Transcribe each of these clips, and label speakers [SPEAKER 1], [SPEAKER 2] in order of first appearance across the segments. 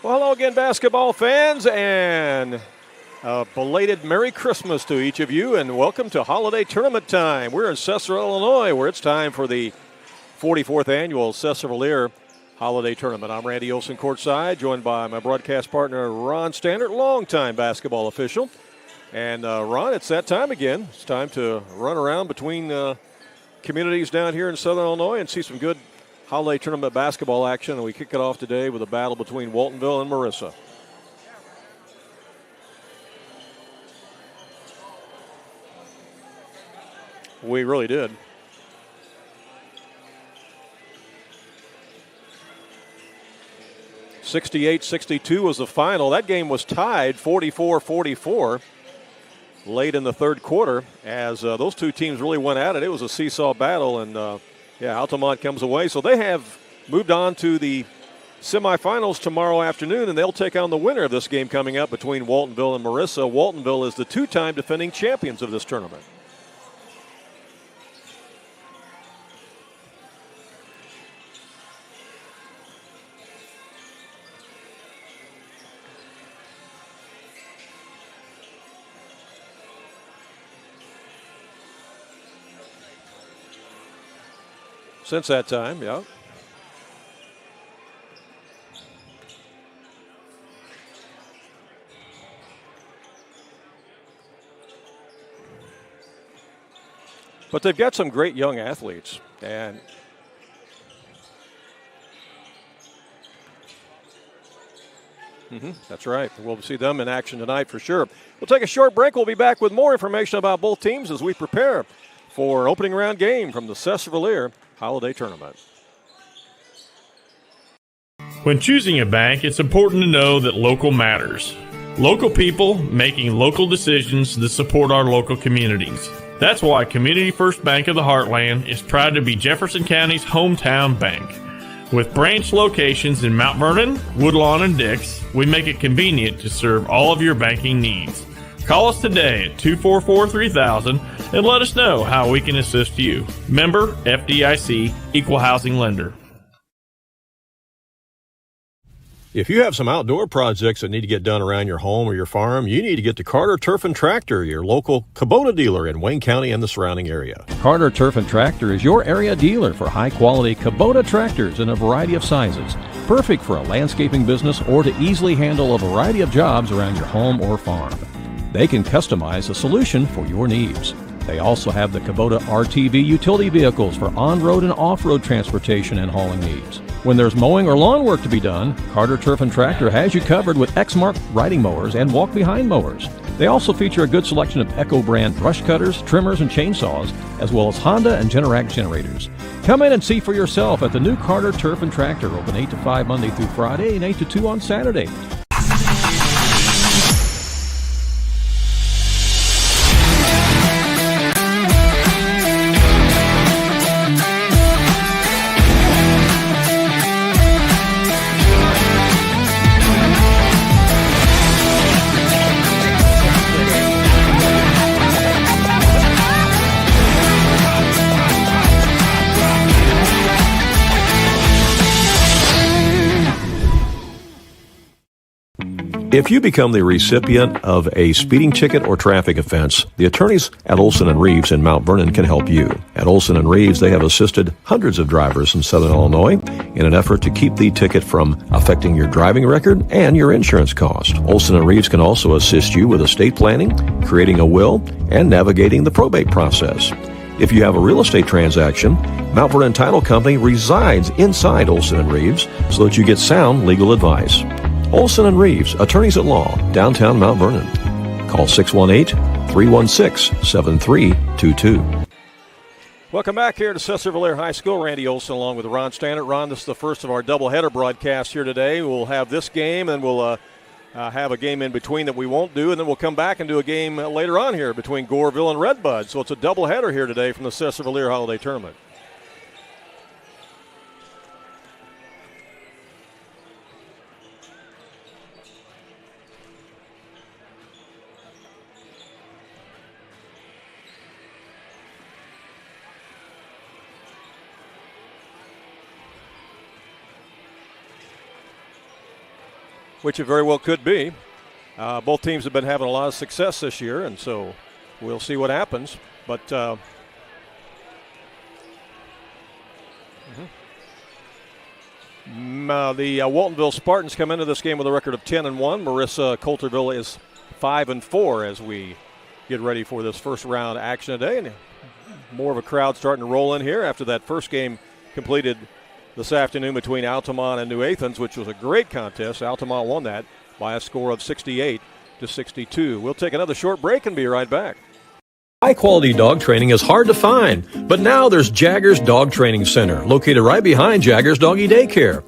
[SPEAKER 1] Well, hello again, basketball fans, and a belated Merry Christmas to each of you, and welcome to holiday tournament time. We're in Sesser, Illinois, where it's time for the 44th annual Sesser-Valier holiday tournament. I'm Randy Olson courtside, joined by my broadcast partner, Ron Stannard, longtime basketball official. And Ron, it's that time again. It's time to run around between communities down here in Southern Illinois and see some good holiday tournament basketball action, and we kick it off today with a battle between Waltonville and Marissa. We really did. (68-62) was the final. That game was tied 44-44 late in the third quarter as those two teams really went at it. It was a seesaw battle, and Altamont comes away. So they have moved on to the semifinals tomorrow afternoon, and they'll take on the winner of this game coming up between Waltonville and Marissa. Waltonville is the two-time defending champions of this tournament. Since that time, yeah. But they've got some great young athletes, and that's right. We'll see them in action tonight for sure. We'll take a short break. We'll be back with more information about both teams as we prepare for opening round game from the Sesser-Valier holiday tournament.
[SPEAKER 2] When choosing a bank, it's important to know that local matters. Local people making local decisions that support our local communities. That's why Community First Bank of the Heartland is proud to be Jefferson County's hometown bank. With branch locations in Mount Vernon, Woodlawn, and Dix, we make it convenient to serve all of your banking needs. Call us today at 244-3000 and let us know how we can assist you. Member FDIC, Equal Housing Lender.
[SPEAKER 1] If you have some outdoor projects that need to get done around your home or your farm, you need to get to Carter Turf and Tractor, your local Kubota dealer in Wayne County and the surrounding area.
[SPEAKER 3] Carter Turf and Tractor is your area dealer for high-quality Kubota tractors in a variety of sizes, perfect for a landscaping business or to easily handle a variety of jobs around your home or farm. They can customize a solution for your needs. They also have the Kubota RTV utility vehicles for on-road and off-road transportation and hauling needs. When there's mowing or lawn work to be done, Carter Turf and Tractor has you covered with Exmark riding mowers and walk-behind mowers. They also feature a good selection of Echo brand brush cutters, trimmers, and chainsaws, as well as Honda and Generac generators. Come in and see for yourself at the new Carter Turf and Tractor, open 8 to 5 Monday through Friday and 8 to 2 on Saturday.
[SPEAKER 1] If you become the recipient of a speeding ticket or traffic offense, the attorneys at Olson & Reeves in Mount Vernon can help you. At Olson & Reeves, they have assisted hundreds of drivers in Southern Illinois in an effort to keep the ticket from affecting your driving record and your insurance cost. Olson & Reeves can also assist you with estate planning, creating a will, and navigating the probate process. If you have a real estate transaction, Mount Vernon Title Company resides inside Olson & Reeves so that you get sound legal advice. Olson & Reeves, attorneys at law, downtown Mount Vernon. Call 618-316-7322. Welcome back here to Sesser-Valier High School. Randy Olson along with Ron Stannard. Ron, this is the first of our doubleheader broadcasts here today. We'll have this game, and we'll have a game in between that we won't do, and then we'll come back and do a game later on here between Goreville and Redbud. So it's a doubleheader here today from the Sesser-Valier Holiday Tournament. which it very well could be. Both teams have been having a lot of success this year, and so we'll see what happens. But the Waltonville Spartans come into this game with a record of 10-1. Marissa Coulterville is 5-4 as we get ready for this first round action today. And more of a crowd starting to roll in here after that first game completed this afternoon between Altamont and New Athens, which was a great contest. Altamont won that by a score of 68-62. We'll take another short break and be right back.
[SPEAKER 2] High-quality dog training is hard to find, but now there's Jaggers Dog Training Center, located right behind Jaggers Doggy Daycare.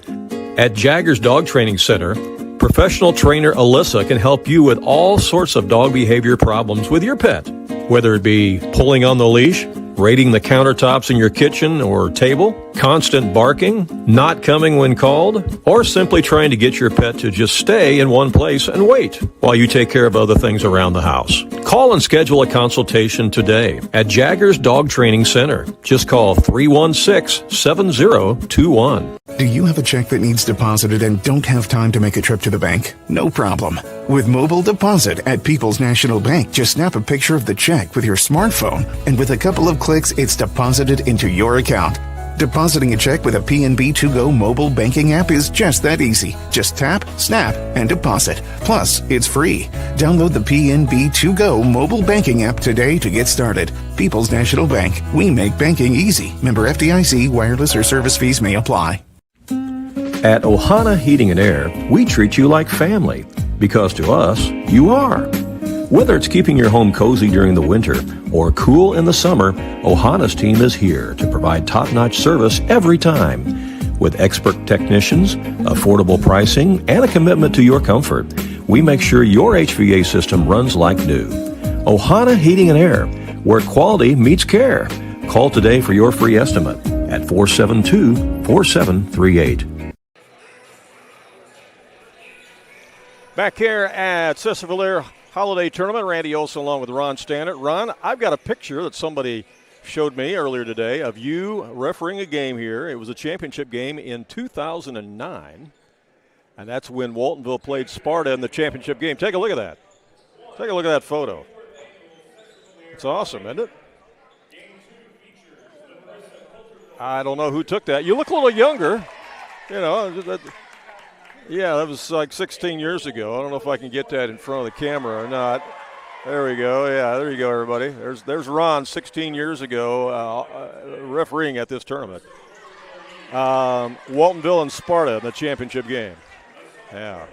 [SPEAKER 2] At Jaggers Dog Training Center, professional trainer Alyssa can help you with all sorts of dog behavior problems with your pet, whether it be pulling on the leash, raiding the countertops in your kitchen or table, constant barking, not coming when called, or simply trying to get your pet to just stay in one place and wait while you take care of other things around the house. Call and schedule a consultation today at Jaggers Dog Training Center. Just call 316-7021.
[SPEAKER 4] Do you have a check that needs deposited and don't have time to make a trip to the bank? No problem. With Mobile Deposit at People's National Bank, just snap a picture of the check with your smartphone, and with a couple of clicks, it's deposited into your account. Depositing a check with a PNB 2Go mobile banking app is just that easy. Just tap, snap, and deposit. Plus, it's free. Download the PNB 2Go mobile banking app today to get started. People's National Bank. We make banking easy. Member FDIC. Wireless or service fees may apply.
[SPEAKER 1] At Ohana Heating and Air, we treat you like family, because to us, you are. Whether it's keeping your home cozy during the winter or cool in the summer, Ohana's team is here to provide top-notch service every time. With expert technicians, affordable pricing, and a commitment to your comfort, we make sure your HVA system runs like new. Ohana Heating and Air, where quality meets care. Call today for your free estimate at 472-4738. Back here at Sesser-Valier Holiday Tournament, Randy Olson along with Ron Stannard. Ron, I've got a picture that somebody showed me earlier today of you refereeing a game here. It was a championship game in 2009, and that's when Waltonville played Sparta in the championship game. Take a look at that. Take a look at that photo. It's awesome, isn't it? I don't know who took that. You look a little younger, you know. Yeah, that was like 16 years ago. I don't know if I can get that in front of the camera or not. There we go. Yeah, there you go, everybody. There's Ron 16 years ago refereeing at this tournament. Waltonville and Sparta in the championship game. Yeah.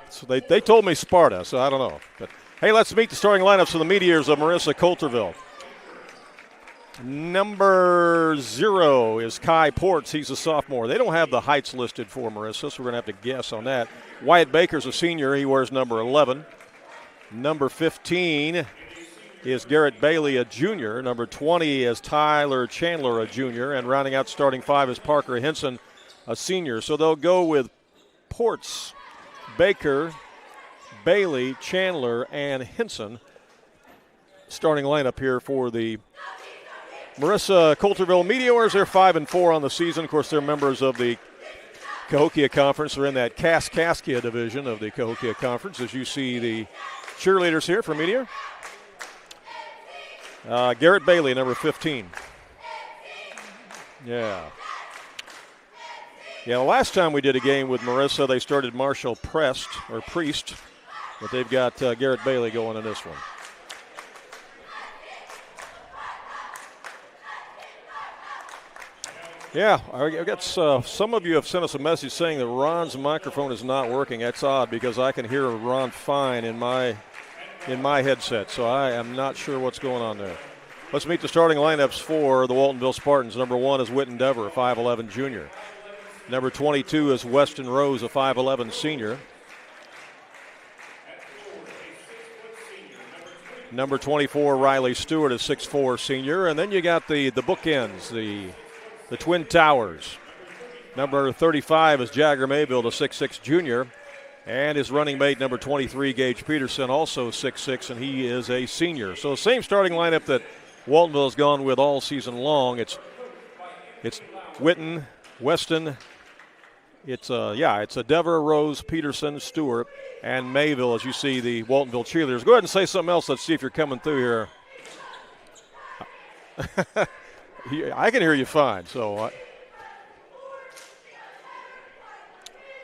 [SPEAKER 1] So they told me Sparta, so I don't know. But hey, let's meet the starting lineups for the Meteors of Marissa Coulterville. Number 0 is Kai Ports. He's a sophomore. They don't have the heights listed for Marissa, so we're going to have to guess on that. Wyatt Baker's a senior. He wears number 11. Number 15 is Garrett Bailey, a junior. Number 20 is Tyler Chandler, a junior. And rounding out starting 5 is Parker Henson, a senior. So they'll go with Ports, Baker, Bailey, Chandler, and Henson. Starting lineup here for the Marissa Coulterville Meteors. They're 5-4 on the season. Of course, they're members of the Cahokia Conference. They're in that Kaskaskia division of the Cahokia Conference, as you see the cheerleaders here for Meteor. Garrett Bailey, number 15. Yeah, the last time we did a game with Marissa, they started Marshall Priest, but they've got Garrett Bailey going in this one. Yeah, I guess some of you have sent us a message saying that Ron's microphone is not working. That's odd because I can hear Ron fine in my headset, so I am not sure what's going on there. Let's meet the starting lineups for the Waltonville Spartans. Number 1 is Witten Dever, a 5'11 junior. Number 22 is Weston Rose, a 5'11 senior. Number 24, Riley Stewart, a 6'4 senior. And then you got the bookends, the Twin Towers. Number 35 is Jagger Mayfield, a 6'6 junior. And his running mate, number 23, Gage Peterson, also 6'6", and he is a senior. So same starting lineup that Waltonville has gone with all season long. It's Witten, Weston,
[SPEAKER 5] It's a Dever, Rose, Peterson, Stewart, and Mayville as you see the Waltonville cheerleaders. Go ahead and say something else. Let's see if you're coming through here. I can hear you fine. So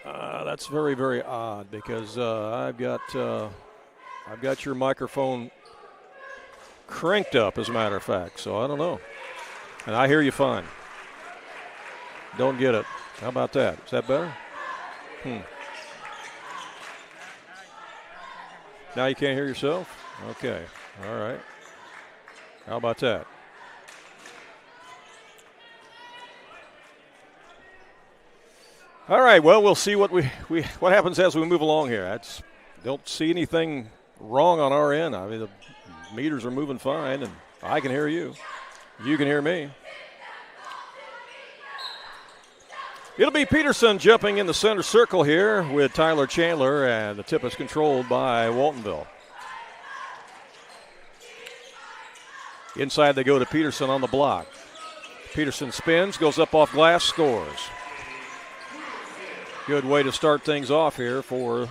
[SPEAKER 5] that's very, very odd because I've got your microphone cranked up, as a matter of fact. So I don't know, and I hear you fine. Don't get it. How about that? Is that better? Now you can't hear yourself? Okay. All right. How about that? All right. Well, we'll see what what happens as we move along here. Don't see anything wrong on our end. I mean, the meters are moving fine, and I can hear you. You can hear me. It'll be Peterson jumping in the center circle here with Tyler Chandler, and the tip is controlled by Waltonville. Inside they go to Peterson on the block. Peterson spins, goes up off glass, scores. Good way to start things off here for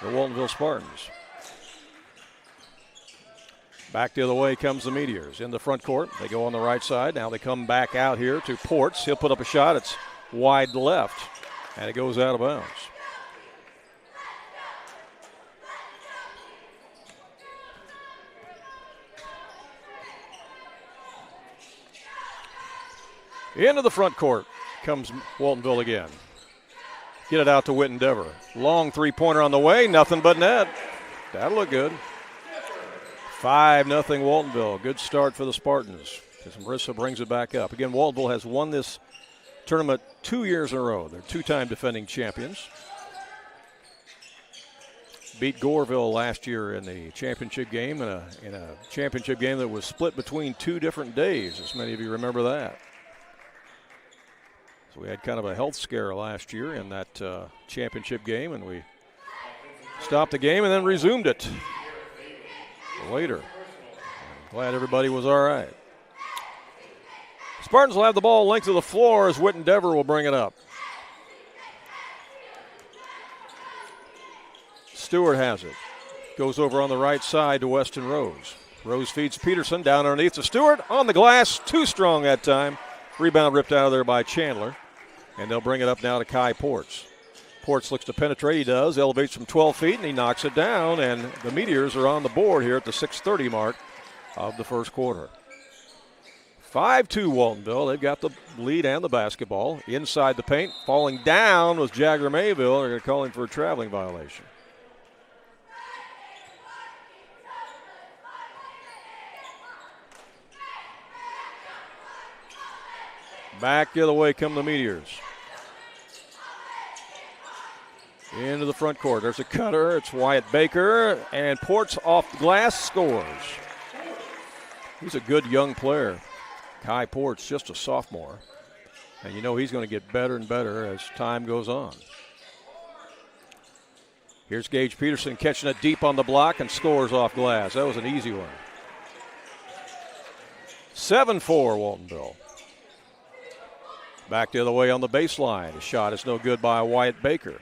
[SPEAKER 5] the Waltonville Spartans. Back the other way comes the Meteors in the front court. They go on the right side. Now they come back out here to Ports. He'll put up a shot. It's wide left, and it goes out of bounds. Into the front court comes Waltonville again. Get it out to Whitten Dever. Long three-pointer on the way, nothing but net. That'll look good. 5-0 Waltonville. Good start for the Spartans as Marissa brings it back up. Again, Waltonville has won this tournament 2 years in a row. They're two-time defending champions. Beat Goreville last year in the championship game, in a championship game that was split between 2 different days, as many of you remember that. So we had kind of a health scare last year in that championship game, and we stopped the game and then resumed it later. I'm glad everybody was all right. Spartans will have the ball length of the floor as Whitten Dever will bring it up. Stewart has it. Goes over on the right side to Weston Rose. Rose feeds Peterson down underneath to Stewart. On the glass, too strong that time. Rebound ripped out of there by Chandler. And they'll bring it up now to Kai Ports. Ports looks to penetrate. He does. Elevates from 12 feet, and he knocks it down. And the Meteors are on the board here at the 6:30 mark of the first quarter. 5-2 Waltonville. They've got the lead and the basketball. Inside the paint. Falling down was Jagger Mayville. They're going to call him for a traveling violation. Back the other way come the Meteors. Into the front court. There's a cutter. It's Wyatt Baker. And Ports off the glass, scores. He's a good young player. Kai Ports, just a sophomore. And you know he's going to get better and better as time goes on. Here's Gage Peterson catching it deep on the block and scores off glass. That was an easy one. 7-4 Waltonville. Back the other way on the baseline. A shot is no good by Wyatt Baker.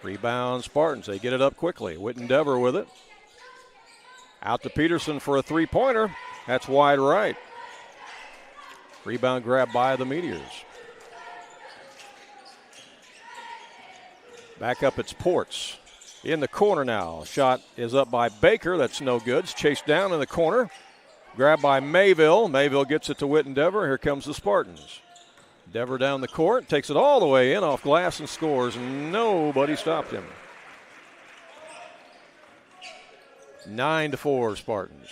[SPEAKER 5] Rebound Spartans. They get it up quickly. Whitten Dever with it. Out to Peterson for a three-pointer. That's wide right. Rebound grab by the Meteors. Back up, it's Ports. In the corner now. Shot is up by Baker. That's no good. It's chased down in the corner. Grabbed by Mayville. Mayville gets it to Whitten Dever. Here comes the Spartans. Dever down the court. Takes it all the way in off glass and scores. Nobody stopped him. 9-4 Spartans.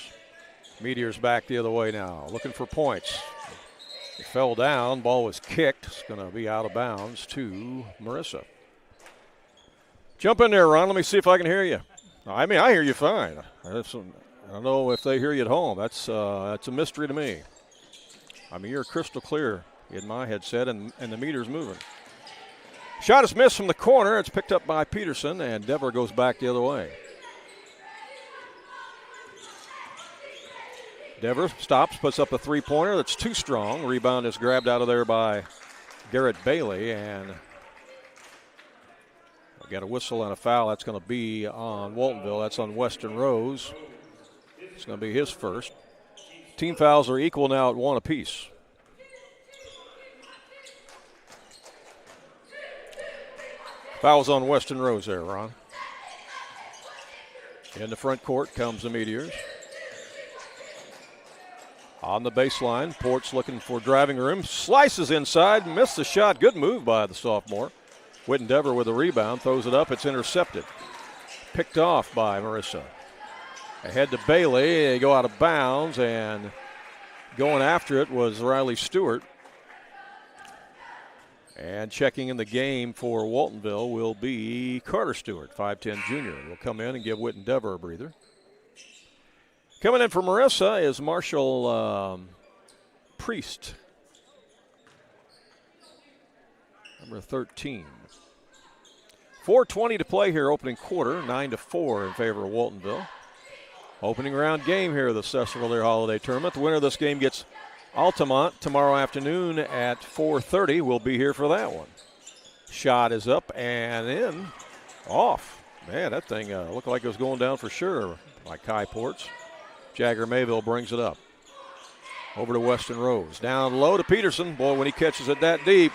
[SPEAKER 5] Meteors back the other way now. Looking for points. It fell down. Ball was kicked. It's going to be out of bounds to Marissa. Jump in there, Ron. Let me see if I can hear you. I mean, I hear you fine. I don't know if they hear you at home. That's a mystery to me. I mean, you're crystal clear in my headset, and the meter's moving. Shot is missed from the corner. It's picked up by Peterson, and Dever goes back the other way. Dever stops, puts up a three-pointer that's too strong. Rebound is grabbed out of there by Garrett Bailey, and We got a whistle and a foul. That's going to be on Waltonville. That's on Weston Rose. It's going to be his first. Team fouls are equal now at 1 apiece. Fouls on Weston Rose there, Ron. In the front court comes the Meteors. On the baseline, Ports looking for driving room. Slices inside, missed the shot. Good move by the sophomore. Wittendever with a rebound, throws it up. It's intercepted. Picked off by Marissa. Ahead to Bailey. They go out of bounds, and going after it was Riley Stewart. And checking in the game for Waltonville will be Carter Stewart, 5'10 junior. Will come in and give Wittendever a breather. Coming in for Marissa is Marshall Priest, number 13. 4:20 to play here, opening quarter, 9-4 in favor of Waltonville. Opening round game here of the Sesser-Valier Holiday Tournament. The winner of this game gets Altamont tomorrow afternoon at 4:30. We'll be here for that one. Shot is up and in, off. Man, that thing looked like it was going down for sure by Kai Ports. Jagger Mayville brings it up. Over to Weston Rose. Down low to Peterson. Boy, when he catches it that deep,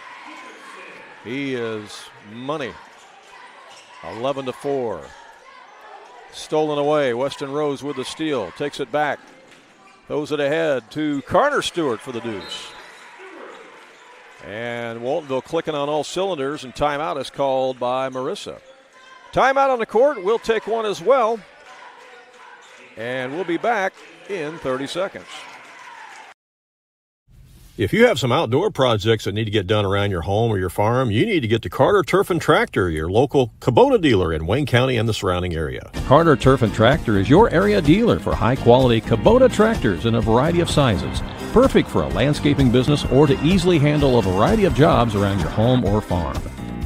[SPEAKER 5] he is money. 11-4. Stolen away. Weston Rose with the steal. Takes it back. Throws it ahead to Carter Stewart for the deuce. And Waltonville clicking on all cylinders, and timeout is called by Marissa. Timeout on the court. We'll take one as well. And we'll be back in 30 seconds.
[SPEAKER 1] If you have some outdoor projects that need to get done around your home or your farm, you need to get to Carter Turf and Tractor, your local Kubota dealer in Wayne County and the surrounding area.
[SPEAKER 3] Carter Turf and Tractor is your area dealer for high-quality Kubota tractors in a variety of sizes. Perfect for a landscaping business or to easily handle a variety of jobs around your home or farm.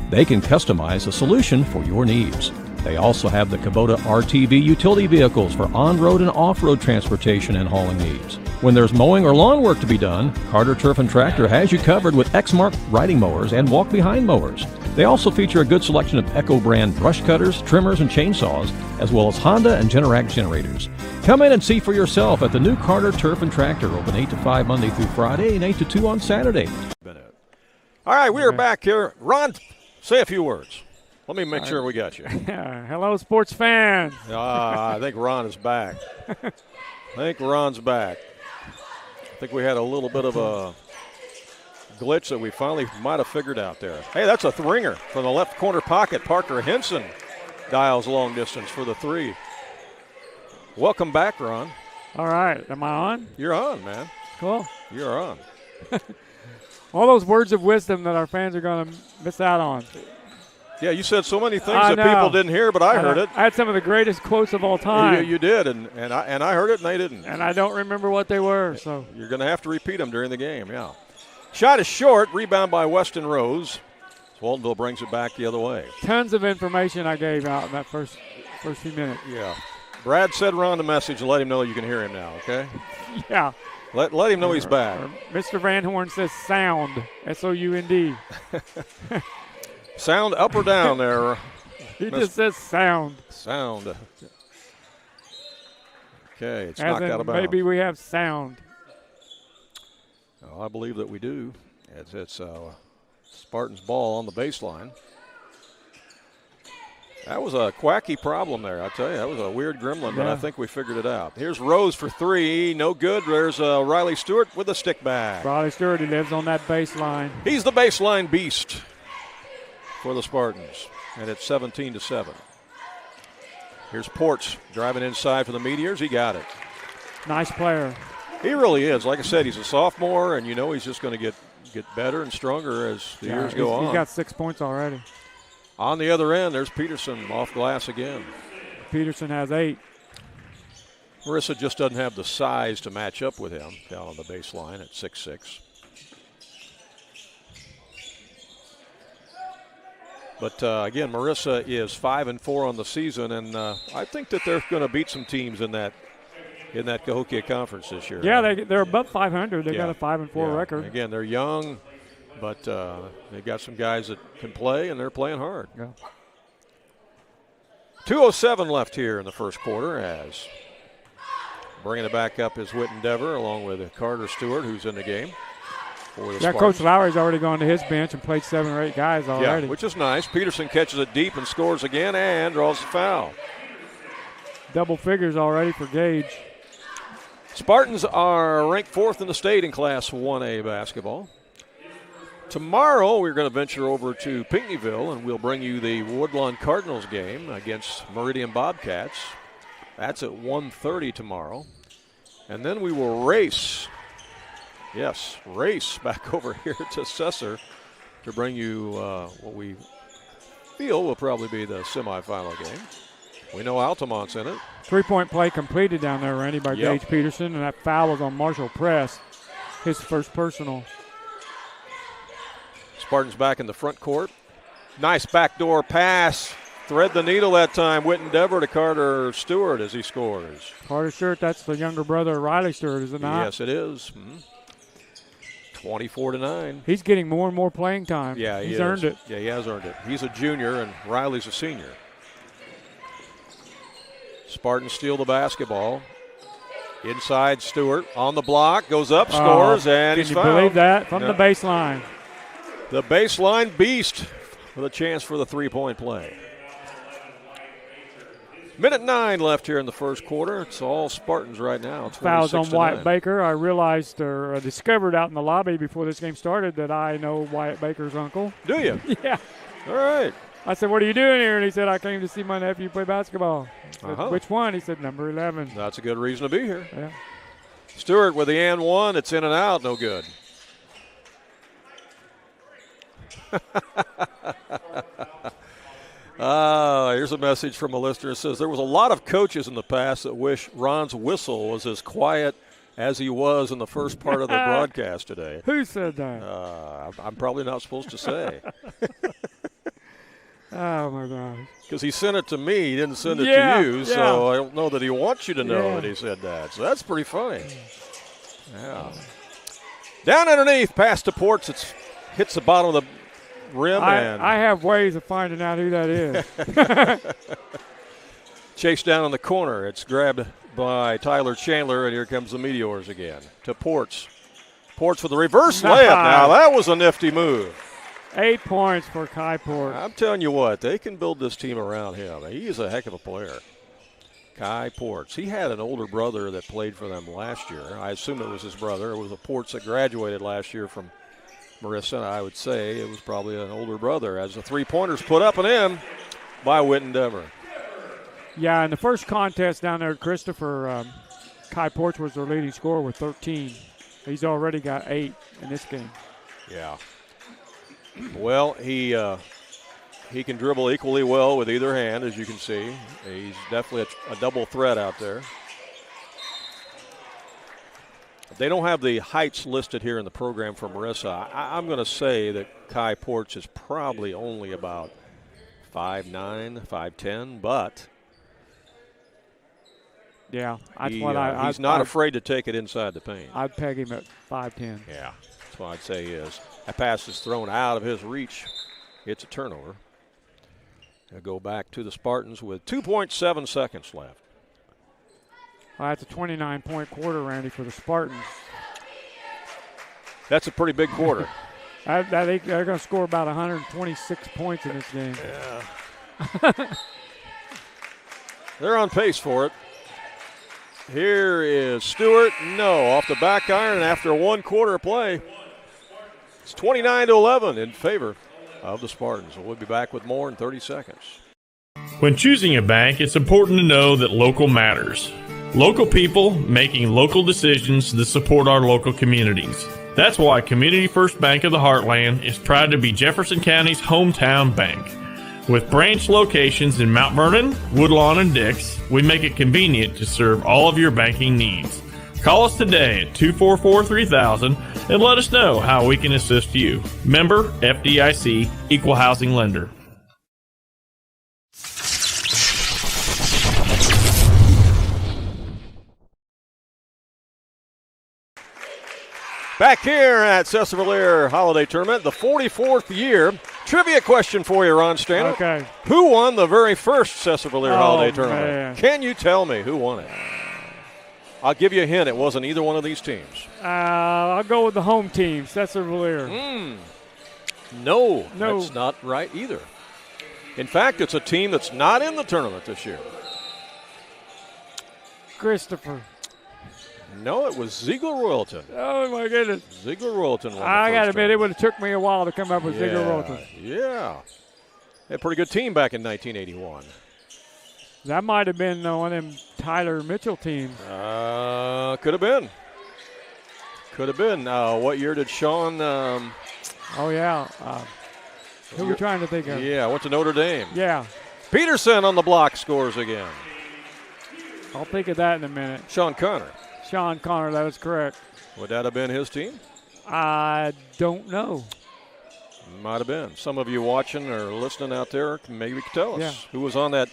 [SPEAKER 3] They can customize a solution for your needs. They also have the Kubota RTV utility vehicles for on-road and off-road transportation and hauling needs. When there's mowing or lawn work to be done, Carter Turf and Tractor has you covered with Exmark riding mowers and walk-behind mowers. They also feature a good selection of Echo brand brush cutters, trimmers, and chainsaws, as well as Honda and Generac generators. Come in and see for yourself at the new Carter Turf and Tractor, open 8 to 5 Monday through Friday and 8 to 2 on Saturday.
[SPEAKER 5] All right, we are back here. Ron, say a few words. Let me make sure we got you.
[SPEAKER 6] Hello, sports fans.
[SPEAKER 5] I think Ron is back. I think Ron's back. I think we had a little bit of a glitch that we finally might have figured out there. Hey, that's a thringer from the left corner pocket. Parker Henson dials long distance for the three. Welcome back, Ron.
[SPEAKER 6] All right. Am I on?
[SPEAKER 5] You're on, man.
[SPEAKER 6] Cool.
[SPEAKER 5] You're on.
[SPEAKER 6] All those words of wisdom that our fans are going to miss out on.
[SPEAKER 5] Yeah, you said so many things that people didn't hear, but I heard it.
[SPEAKER 6] I had some of the greatest quotes of all time.
[SPEAKER 5] You did, and I heard it, and they didn't.
[SPEAKER 6] And I don't remember what they were. So
[SPEAKER 5] you're going to have to repeat them during the game, yeah. Shot is short, rebound by Weston Rose. Waltonville brings it back the other way.
[SPEAKER 6] Tons of information I gave out in that first few minutes.
[SPEAKER 5] Yeah. Brad said Ron the message and let him know you can hear him now, okay?
[SPEAKER 6] Yeah.
[SPEAKER 5] Let him know he's back.
[SPEAKER 6] Mr. Van Horn says sound, S-O-U-N-D.
[SPEAKER 5] Sound up or down there?
[SPEAKER 6] He just says sound.
[SPEAKER 5] Sound. Okay, it's knocked out of bounds.
[SPEAKER 6] Maybe we have sound.
[SPEAKER 5] Well, I believe that we do. It's Spartans' ball on the baseline. That was a quacky problem there, I tell you. That was a weird gremlin, but I think we figured it out. Here's Rose for three. No good. There's Riley Stewart with a stick back.
[SPEAKER 6] Riley Stewart, he lives on that baseline.
[SPEAKER 5] He's the baseline beast for the Spartans, and it's 17-7. Here's Ports driving inside for the Meteors. He got it.
[SPEAKER 6] Nice player.
[SPEAKER 5] He really is. Like I said, he's a sophomore, and you know he's just going to get better and stronger as the years go on.
[SPEAKER 6] He's got 6 points already.
[SPEAKER 5] On the other end, there's Peterson off glass again.
[SPEAKER 6] Peterson has 8.
[SPEAKER 5] Marissa just doesn't have the size to match up with him down on the baseline at 6'6". But, again, Marissa is 5-4 on the season, and I think that they're going to beat some teams in that Cahokia Conference this year.
[SPEAKER 6] Yeah, they're above 500. They got a 5-4 record.
[SPEAKER 5] And again, they're young, but they've got some guys that can play, and they're playing hard.
[SPEAKER 6] Yeah.
[SPEAKER 5] 2:07 left here in the first quarter as bringing it back up is Whit Endeavor along with Carter Stewart, who's in the game.
[SPEAKER 6] Yeah, Coach Lowry's already gone to his bench and played 7 or 8 guys already.
[SPEAKER 5] Yeah, which is nice. Peterson catches it deep and scores again and draws the foul.
[SPEAKER 6] Double figures already for Gage.
[SPEAKER 5] Spartans are ranked 4th in the state in Class 1A basketball. Tomorrow we're going to venture over to Pinckneyville and we'll bring you the Woodlawn Cardinals game against Meridian Bobcats. That's at 1:30 tomorrow. And then we will race back over here to Sesser to bring you what we feel will probably be the semifinal game. We know Altamont's in it.
[SPEAKER 6] 3-point play completed down there, Randy, by Gage Peterson, and that foul was on Marshall Press, his first personal.
[SPEAKER 5] Spartans back in the front court. Nice backdoor pass. Thread the needle that time. Whit Endeavor to Carter Stewart as he scores.
[SPEAKER 6] Carter Stewart, that's the younger brother of Riley Stewart, is it not?
[SPEAKER 5] Yes, it is. 24-9.
[SPEAKER 6] He's getting more and more playing time.
[SPEAKER 5] Yeah,
[SPEAKER 6] he's earned it.
[SPEAKER 5] Yeah, he has earned it. He's a junior and Riley's a senior. Spartans steal the basketball. Inside Stewart on the block, goes up, scores, and he's fouled.
[SPEAKER 6] Can you believe that? From the baseline.
[SPEAKER 5] The baseline beast with a chance for the 3-point play. Minute 9 left here in the first quarter. It's all Spartans right now.
[SPEAKER 6] Fouls on Wyatt Baker. I realized or discovered out in the lobby before this game started that I know Wyatt Baker's uncle.
[SPEAKER 5] Do you?
[SPEAKER 6] Yeah.
[SPEAKER 5] All right.
[SPEAKER 6] I said, what are you doing here? And he said, I came to see my nephew play basketball. I said, which one? He said, number 11.
[SPEAKER 5] That's a good reason to be here.
[SPEAKER 6] Yeah.
[SPEAKER 5] Stewart with the and one. It's in and out. No good. Here's a message from a listener. It says, there was a lot of coaches in the past that wish Ron's whistle was as quiet as he was in the first part of the broadcast today.
[SPEAKER 6] Who said that?
[SPEAKER 5] I'm probably not supposed to say.
[SPEAKER 6] Oh, my gosh.
[SPEAKER 5] Because he sent it to me. He didn't send it to you, so I don't know that he wants you to know that he said that. So that's pretty funny. Yeah. Down underneath, past to Ports. It hits the bottom of the rim.
[SPEAKER 6] I have ways of finding out who that is.
[SPEAKER 5] Chased down on the corner. It's grabbed by Tyler Chandler, and here comes the Meteors again. To Ports. Ports with the reverse layup. Now, that was a nifty move.
[SPEAKER 6] 8 points for Kai Ports.
[SPEAKER 5] I'm telling you what, they can build this team around him. He is a heck of a player. Kai Ports. He had an older brother that played for them last year. I assume it was his brother. It was a Ports that graduated last year from Marissa, and I would say it was probably an older brother as the three-pointers put up and in by Whit Endeavor.
[SPEAKER 6] Yeah, in the first contest down there at Christopher, Kai Ports was their leading scorer with 13. He's already got 8 in this game.
[SPEAKER 5] Yeah. Well, he can dribble equally well with either hand, as you can see. He's definitely a double threat out there. They don't have the heights listed here in the program for Marissa. I'm going to say that Kai Ports is probably only about 5'9", 5'10", but
[SPEAKER 6] yeah,
[SPEAKER 5] he's not afraid to take it inside the paint.
[SPEAKER 6] I'd peg him at 5'10".
[SPEAKER 5] Yeah, that's what I'd say he is. That pass is thrown out of his reach. It's a turnover. They'll go back to the Spartans with 2.7 seconds left.
[SPEAKER 6] Well, that's a 29-point quarter, Randy, for the Spartans.
[SPEAKER 5] That's a pretty big quarter.
[SPEAKER 6] I think they're going to score about 126 points in this game.
[SPEAKER 5] Yeah. They're on pace for it. Here is Stewart. No, off the back iron after 1 quarter play. It's 29-11 in favor of the Spartans. We'll be back with more in 30 seconds.
[SPEAKER 2] When choosing a bank, it's important to know that local matters. Local people making local decisions that support our local communities. That's why Community First Bank of the Heartland is proud to be Jefferson County's hometown bank. With branch locations in Mount Vernon, Woodlawn, and Dix, we make it convenient to serve all of your banking needs. Call us today at 244-3000 and let us know how we can assist you. Member FDIC, Equal Housing Lender.
[SPEAKER 5] Back here at Sesser-Valier Holiday Tournament, the 44th year Trivia question for you, Ron Stanton.
[SPEAKER 6] Okay.
[SPEAKER 5] Who won the very first Sesser-Valier Holiday Tournament?
[SPEAKER 6] Man.
[SPEAKER 5] Can you tell me who won it? I'll give you a hint. It wasn't either one of these teams.
[SPEAKER 6] I'll go with the home team, Sesser-Valier.
[SPEAKER 5] No, that's not right either. In fact, it's a team that's not in the tournament this year.
[SPEAKER 6] Christopher.
[SPEAKER 5] No, it was Ziegler-Royalton.
[SPEAKER 6] Oh, my goodness.
[SPEAKER 5] Ziegler-Royalton won.
[SPEAKER 6] I got to admit, it would have took me a while to come up with Ziegler-Royalton.
[SPEAKER 5] Yeah. They had a pretty good team back in 1981.
[SPEAKER 6] That might have been one of them Tyler Mitchell teams.
[SPEAKER 5] Could have been. Could have been. What year did Sean?
[SPEAKER 6] Who are we trying to think of?
[SPEAKER 5] Yeah, went to Notre Dame.
[SPEAKER 6] Yeah.
[SPEAKER 5] Peterson on the block scores again.
[SPEAKER 6] I'll think of that in a minute.
[SPEAKER 5] Sean Connor.
[SPEAKER 6] Sean Connor, that was correct.
[SPEAKER 5] Would that have been his team?
[SPEAKER 6] I don't know.
[SPEAKER 5] Might have been. Some of you watching or listening out there maybe could tell us
[SPEAKER 6] Yeah.
[SPEAKER 5] who was on that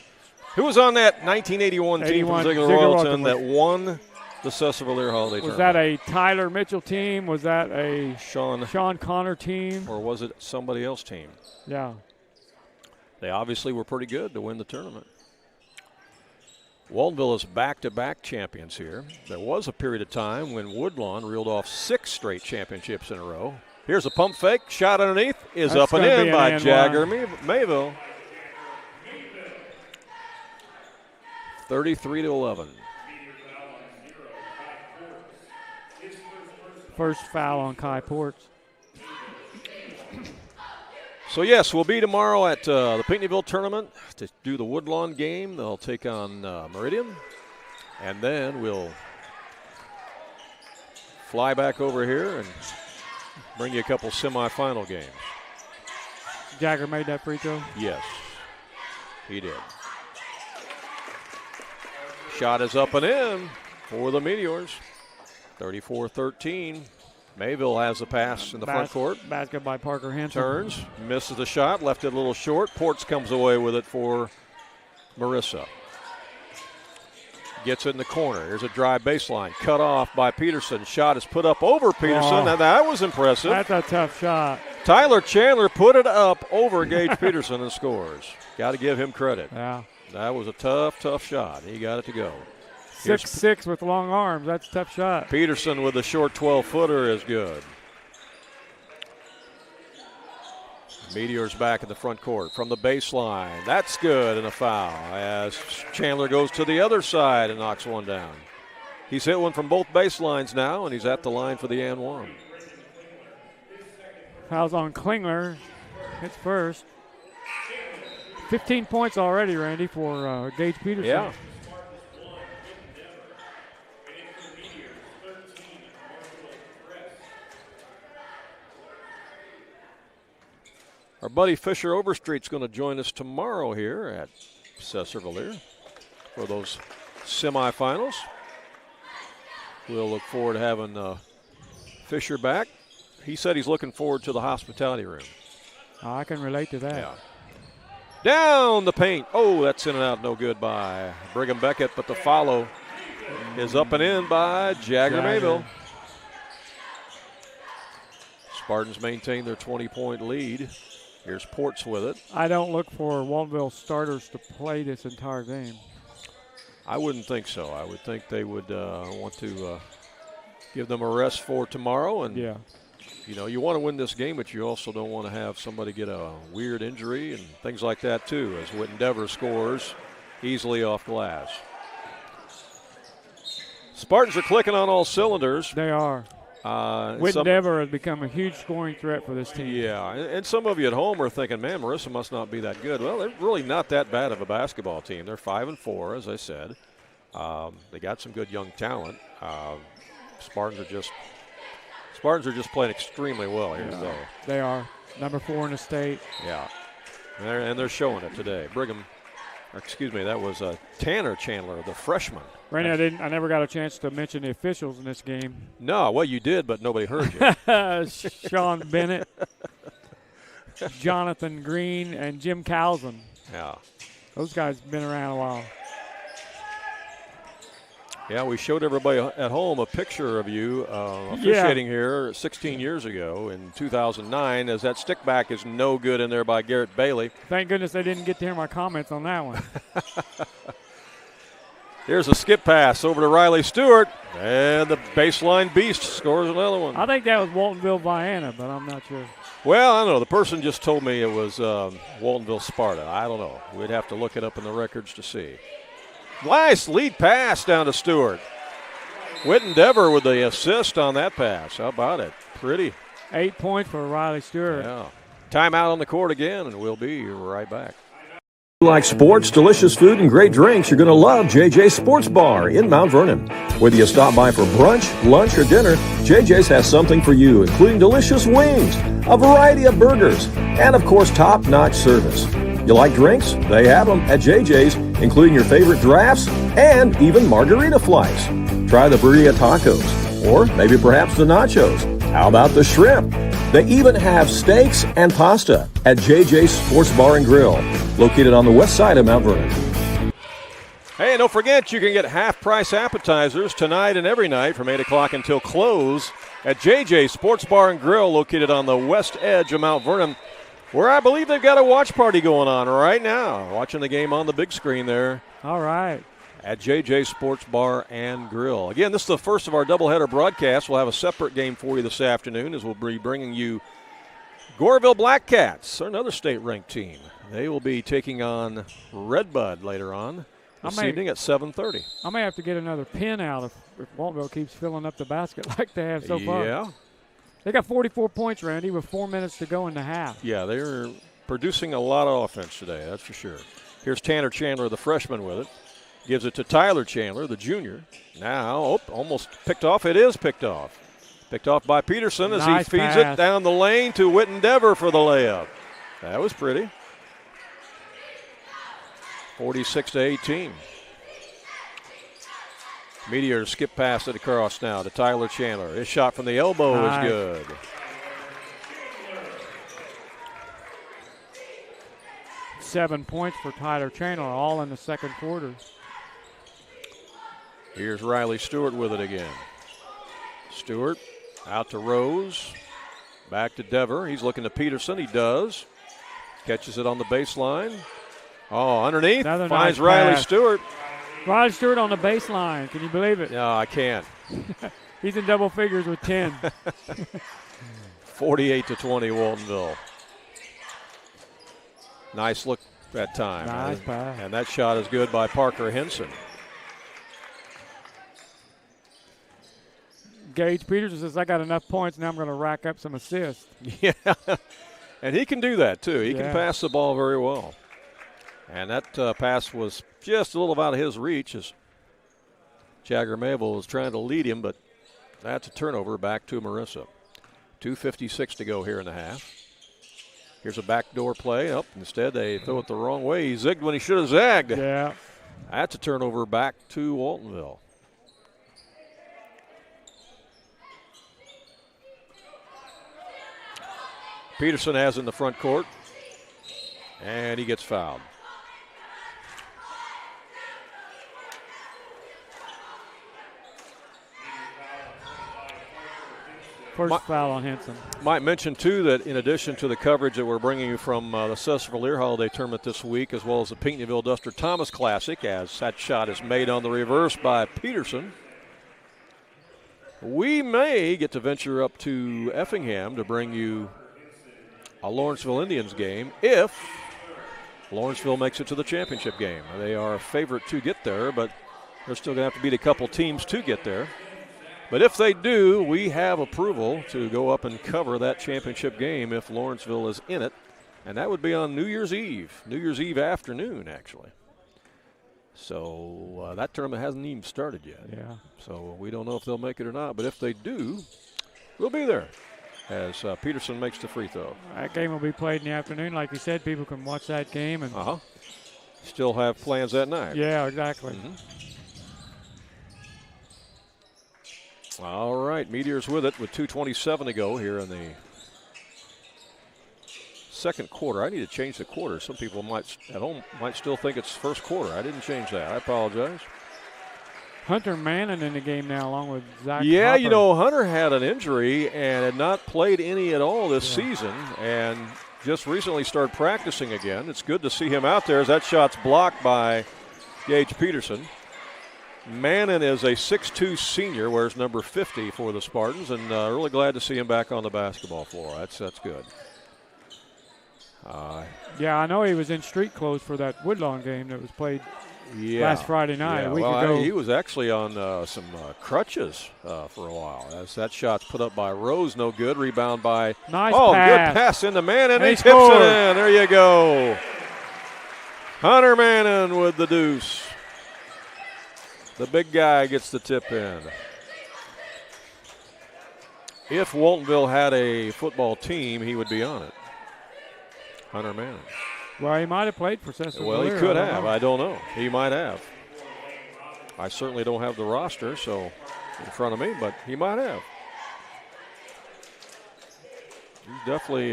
[SPEAKER 5] 1981 team from Ziegler-Royalton that won the Sesser-Valier Holiday Tournament.
[SPEAKER 6] Was that a Tyler Mitchell team? Was that a
[SPEAKER 5] Sean
[SPEAKER 6] Connor team?
[SPEAKER 5] Or was it somebody else's team?
[SPEAKER 6] Yeah.
[SPEAKER 5] They obviously were pretty good to win the tournament. Waltonville is back-to-back champions here. There was a period of time when Woodlawn reeled off 6 straight championships in a row. Here's a pump fake. Shot underneath is
[SPEAKER 6] That's
[SPEAKER 5] up and
[SPEAKER 6] gonna
[SPEAKER 5] in
[SPEAKER 6] be
[SPEAKER 5] by
[SPEAKER 6] an
[SPEAKER 5] Jagger
[SPEAKER 6] N1.
[SPEAKER 5] Mayville. 33-11.
[SPEAKER 6] First foul on Kai Ports.
[SPEAKER 5] So, yes, we'll be tomorrow at the Pinckneyville tournament to do the Woodlawn game. They'll take on Meridian. And then we'll fly back over here and bring you a couple semifinal games.
[SPEAKER 6] Jagger made that free throw?
[SPEAKER 5] Yes, he did. Shot is up and in for the Meteors. 34-13. Mayville has the pass in the front court.
[SPEAKER 6] Basket by Parker Hansen.
[SPEAKER 5] Turns, misses the shot, left it a little short. Ports comes away with it for Marissa. Gets it in the corner. Here's a drive baseline. Cut off by Peterson. Shot is put up over Peterson.
[SPEAKER 6] Oh.
[SPEAKER 5] Now that was impressive.
[SPEAKER 6] That's a tough shot.
[SPEAKER 5] Tyler Chandler put it up over Gage Peterson and scores. Got to give him credit.
[SPEAKER 6] Yeah.
[SPEAKER 5] That was a tough shot. He got it to go.
[SPEAKER 6] 6'6" with long arms. That's a tough shot.
[SPEAKER 5] Peterson with the short 12-footer is good. Meteors back in the front court from the baseline. That's good, and a foul as Chandler goes to the other side and knocks one down. He's hit one from both baselines now, and he's at the line for the and one.
[SPEAKER 6] Fouls on Klingler. Hits first. 15 points already, Randy, for Gage Peterson.
[SPEAKER 5] Yeah. Our buddy Fisher Overstreet's going to join us tomorrow here at Sesser-Valier for those semifinals. We'll look forward to having Fisher back. He said he's looking forward to the hospitality room.
[SPEAKER 6] I can relate to that.
[SPEAKER 5] Yeah. Down the paint. Oh, that's in and out, no good by Brigham Beckett, but the follow is up and in by Jagger Mayville. Spartans maintain their 20-point lead. Here's Ports with it.
[SPEAKER 6] I don't look for Waltonville starters to play this entire game.
[SPEAKER 5] I wouldn't think so. I would think they would want to give them a rest for tomorrow. And, you know, you want to win this game, but you also don't want to have somebody get a weird injury and things like that, too, as Whit Endeavor scores easily off glass. Spartans are clicking on all cylinders.
[SPEAKER 6] They are. Whit Endeavor has become a huge scoring threat for this team.
[SPEAKER 5] Yeah, and some of you at home are thinking, man, Marissa must not be that good. Well, they're really not that bad of a basketball team. They're 5-4, as I said. They got some good young talent. Spartans are just playing extremely well here today.
[SPEAKER 6] They are. Number 4 in the state.
[SPEAKER 5] Yeah, and they're showing it today. That was Tanner Chandler, the freshman.
[SPEAKER 6] Randy, I never got a chance to mention the officials in this game.
[SPEAKER 5] No, well, you did, but nobody heard you.
[SPEAKER 6] Sean Bennett, Jonathan Green, and Jim Calzin.
[SPEAKER 5] Yeah.
[SPEAKER 6] Those guys have been around a while.
[SPEAKER 5] Yeah, we showed everybody at home a picture of you officiating here 16 years ago in 2009, as that stick back is no good in there by Garrett Bailey.
[SPEAKER 6] Thank goodness they didn't get to hear my comments on that one.
[SPEAKER 5] Here's a skip pass over to Riley Stewart, and the baseline beast scores another one.
[SPEAKER 6] I think that was Waltonville, Vienna, but I'm not sure.
[SPEAKER 5] Well, I don't know. The person just told me it was Waltonville, Sparta. I don't know. We'd have to look it up in the records to see. Nice lead pass down to Stewart. Witten Dever with the assist on that pass. How about it? Pretty.
[SPEAKER 6] 8 points for Riley Stewart.
[SPEAKER 5] Yeah. Timeout on the court again, and we'll be right back.
[SPEAKER 1] If you like sports, delicious food, and great drinks, you're going to love JJ's Sports Bar in Mount Vernon. Whether you stop by for brunch, lunch, or dinner, JJ's has something for you, including delicious wings, a variety of burgers, and, of course, top-notch service. You like drinks? They have them at JJ's, including your favorite drafts and even margarita flights. Try the burrito tacos, or maybe perhaps the nachos. How about the shrimp? They even have steaks and pasta at JJ's Sports Bar and Grill, located on the west side of Mount Vernon.
[SPEAKER 5] Hey, and don't forget, you can get half-price appetizers tonight and every night from 8 o'clock until close at JJ's Sports Bar and Grill, located on the west edge of Mount Vernon, where I believe they've got a watch party going on right now. Watching the game on the big screen there.
[SPEAKER 6] All right.
[SPEAKER 5] At JJ Sports Bar and Grill. Again, this is the first of our doubleheader broadcast. We'll have a separate game for you this afternoon, as we'll be bringing you Goreville Black Cats, another state-ranked team. They will be taking on Redbud later on this evening at 7:30.
[SPEAKER 6] I may have to get another pin out if Waltonville keeps filling up the basket like they have so far.
[SPEAKER 5] Yeah.
[SPEAKER 6] They got 44 points, Randy, with 4 minutes to go in the half.
[SPEAKER 5] Yeah, they're producing a lot of offense today, that's for sure. Here's Tanner Chandler, the freshman, with it. Gives it to Tyler Chandler, the junior. Now, almost picked off. It is picked off. Picked off by Peterson as
[SPEAKER 6] nice
[SPEAKER 5] he feeds
[SPEAKER 6] pass.
[SPEAKER 5] it down the lane to Witten Dever for the layup. That was pretty. 46-18. Meteor skip past it across now to Tyler Chandler. His shot from the elbow is good.
[SPEAKER 6] Seven points for Tyler Chandler, all in the second quarter.
[SPEAKER 5] Here's Riley Stewart with it again. Stewart out to Rose. Back to Dever. He's looking to Peterson. He does. Catches it on the baseline. Oh, underneath.
[SPEAKER 6] Another
[SPEAKER 5] finds
[SPEAKER 6] nice
[SPEAKER 5] Riley
[SPEAKER 6] pass.
[SPEAKER 5] Stewart.
[SPEAKER 6] Riley Stewart on the baseline. Can you believe it?
[SPEAKER 5] No, I can't.
[SPEAKER 6] He's in double figures with 10.
[SPEAKER 5] 48-20 Waltonville. Nice look that time.
[SPEAKER 6] Nice pass.
[SPEAKER 5] And that shot is good by Parker Henson.
[SPEAKER 6] Gage Peterson says, I got enough points, now I'm going to rack up some assists.
[SPEAKER 5] Yeah, and he can do that too. He can pass the ball very well. And that pass was just a little out of his reach as Jagger Mabel was trying to lead him, but that's a turnover back to Marissa. 2:56 to go here in the half. Here's a backdoor play. Instead they throw it the wrong way. He zigged when he should have zagged.
[SPEAKER 6] Yeah.
[SPEAKER 5] That's a turnover back to Waltonville. Peterson has in the front court, and he gets fouled.
[SPEAKER 6] First foul on Henson.
[SPEAKER 5] Might mention, too, that in addition to the coverage that we're bringing you from the Sesser-Valier Holiday Tournament this week, as well as the Pinckneyville Duster Thomas Classic, as that shot is made on the reverse by Peterson, we may get to venture up to Effingham to bring you a Lawrenceville Indians game if Lawrenceville makes it to the championship game. They are a favorite to get there, but they're still going to have to beat a couple teams to get there. But if they do, we have approval to go up and cover that championship game if Lawrenceville is in it. And that would be on New Year's Eve afternoon, actually. So that tournament hasn't even started yet.
[SPEAKER 6] Yeah.
[SPEAKER 5] So we don't know if they'll make it or not. But if they do, we'll be there as Peterson makes the free throw.
[SPEAKER 6] That game will be played in the afternoon. Like you said, people can watch that game. And
[SPEAKER 5] still have plans that night.
[SPEAKER 6] Yeah, exactly.
[SPEAKER 5] All right, Meteors with it with 2:27 to go here in the second quarter. I need to change the quarter. Some people at home might still think it's first quarter. I didn't change that. I apologize.
[SPEAKER 6] Hunter Manning in the game now, along with Zach
[SPEAKER 5] Yeah,
[SPEAKER 6] Hopper.
[SPEAKER 5] you know, Hunter had an injury and had not played any at all this season, and just recently started practicing again. It's good to see him out there as that shot's blocked by Gage Peterson. Manning is a 6'2 senior, wears number 50 for the Spartans, and really glad to see him back on the basketball floor. That's good.
[SPEAKER 6] Yeah, I know he was in street clothes for that Woodlawn game that was played last Friday night.
[SPEAKER 5] Yeah,
[SPEAKER 6] A week ago.
[SPEAKER 5] he was actually on some crutches for a while. As that shot's put up by Rose, no good. Rebound by
[SPEAKER 6] nice
[SPEAKER 5] pass. Good pass into Manning.
[SPEAKER 6] And
[SPEAKER 5] he
[SPEAKER 6] he
[SPEAKER 5] tips it
[SPEAKER 6] scored.
[SPEAKER 5] in. There you go. Hunter Manning with the deuce. The big guy gets the tip in. If Waltonville had a football team, he would be on it. Hunter Manning.
[SPEAKER 6] Well, he might have played for Sesser-Valier.
[SPEAKER 5] Well, he could have. I don't know. He might have. I certainly don't have the roster so in front of me, but he might have. He's definitely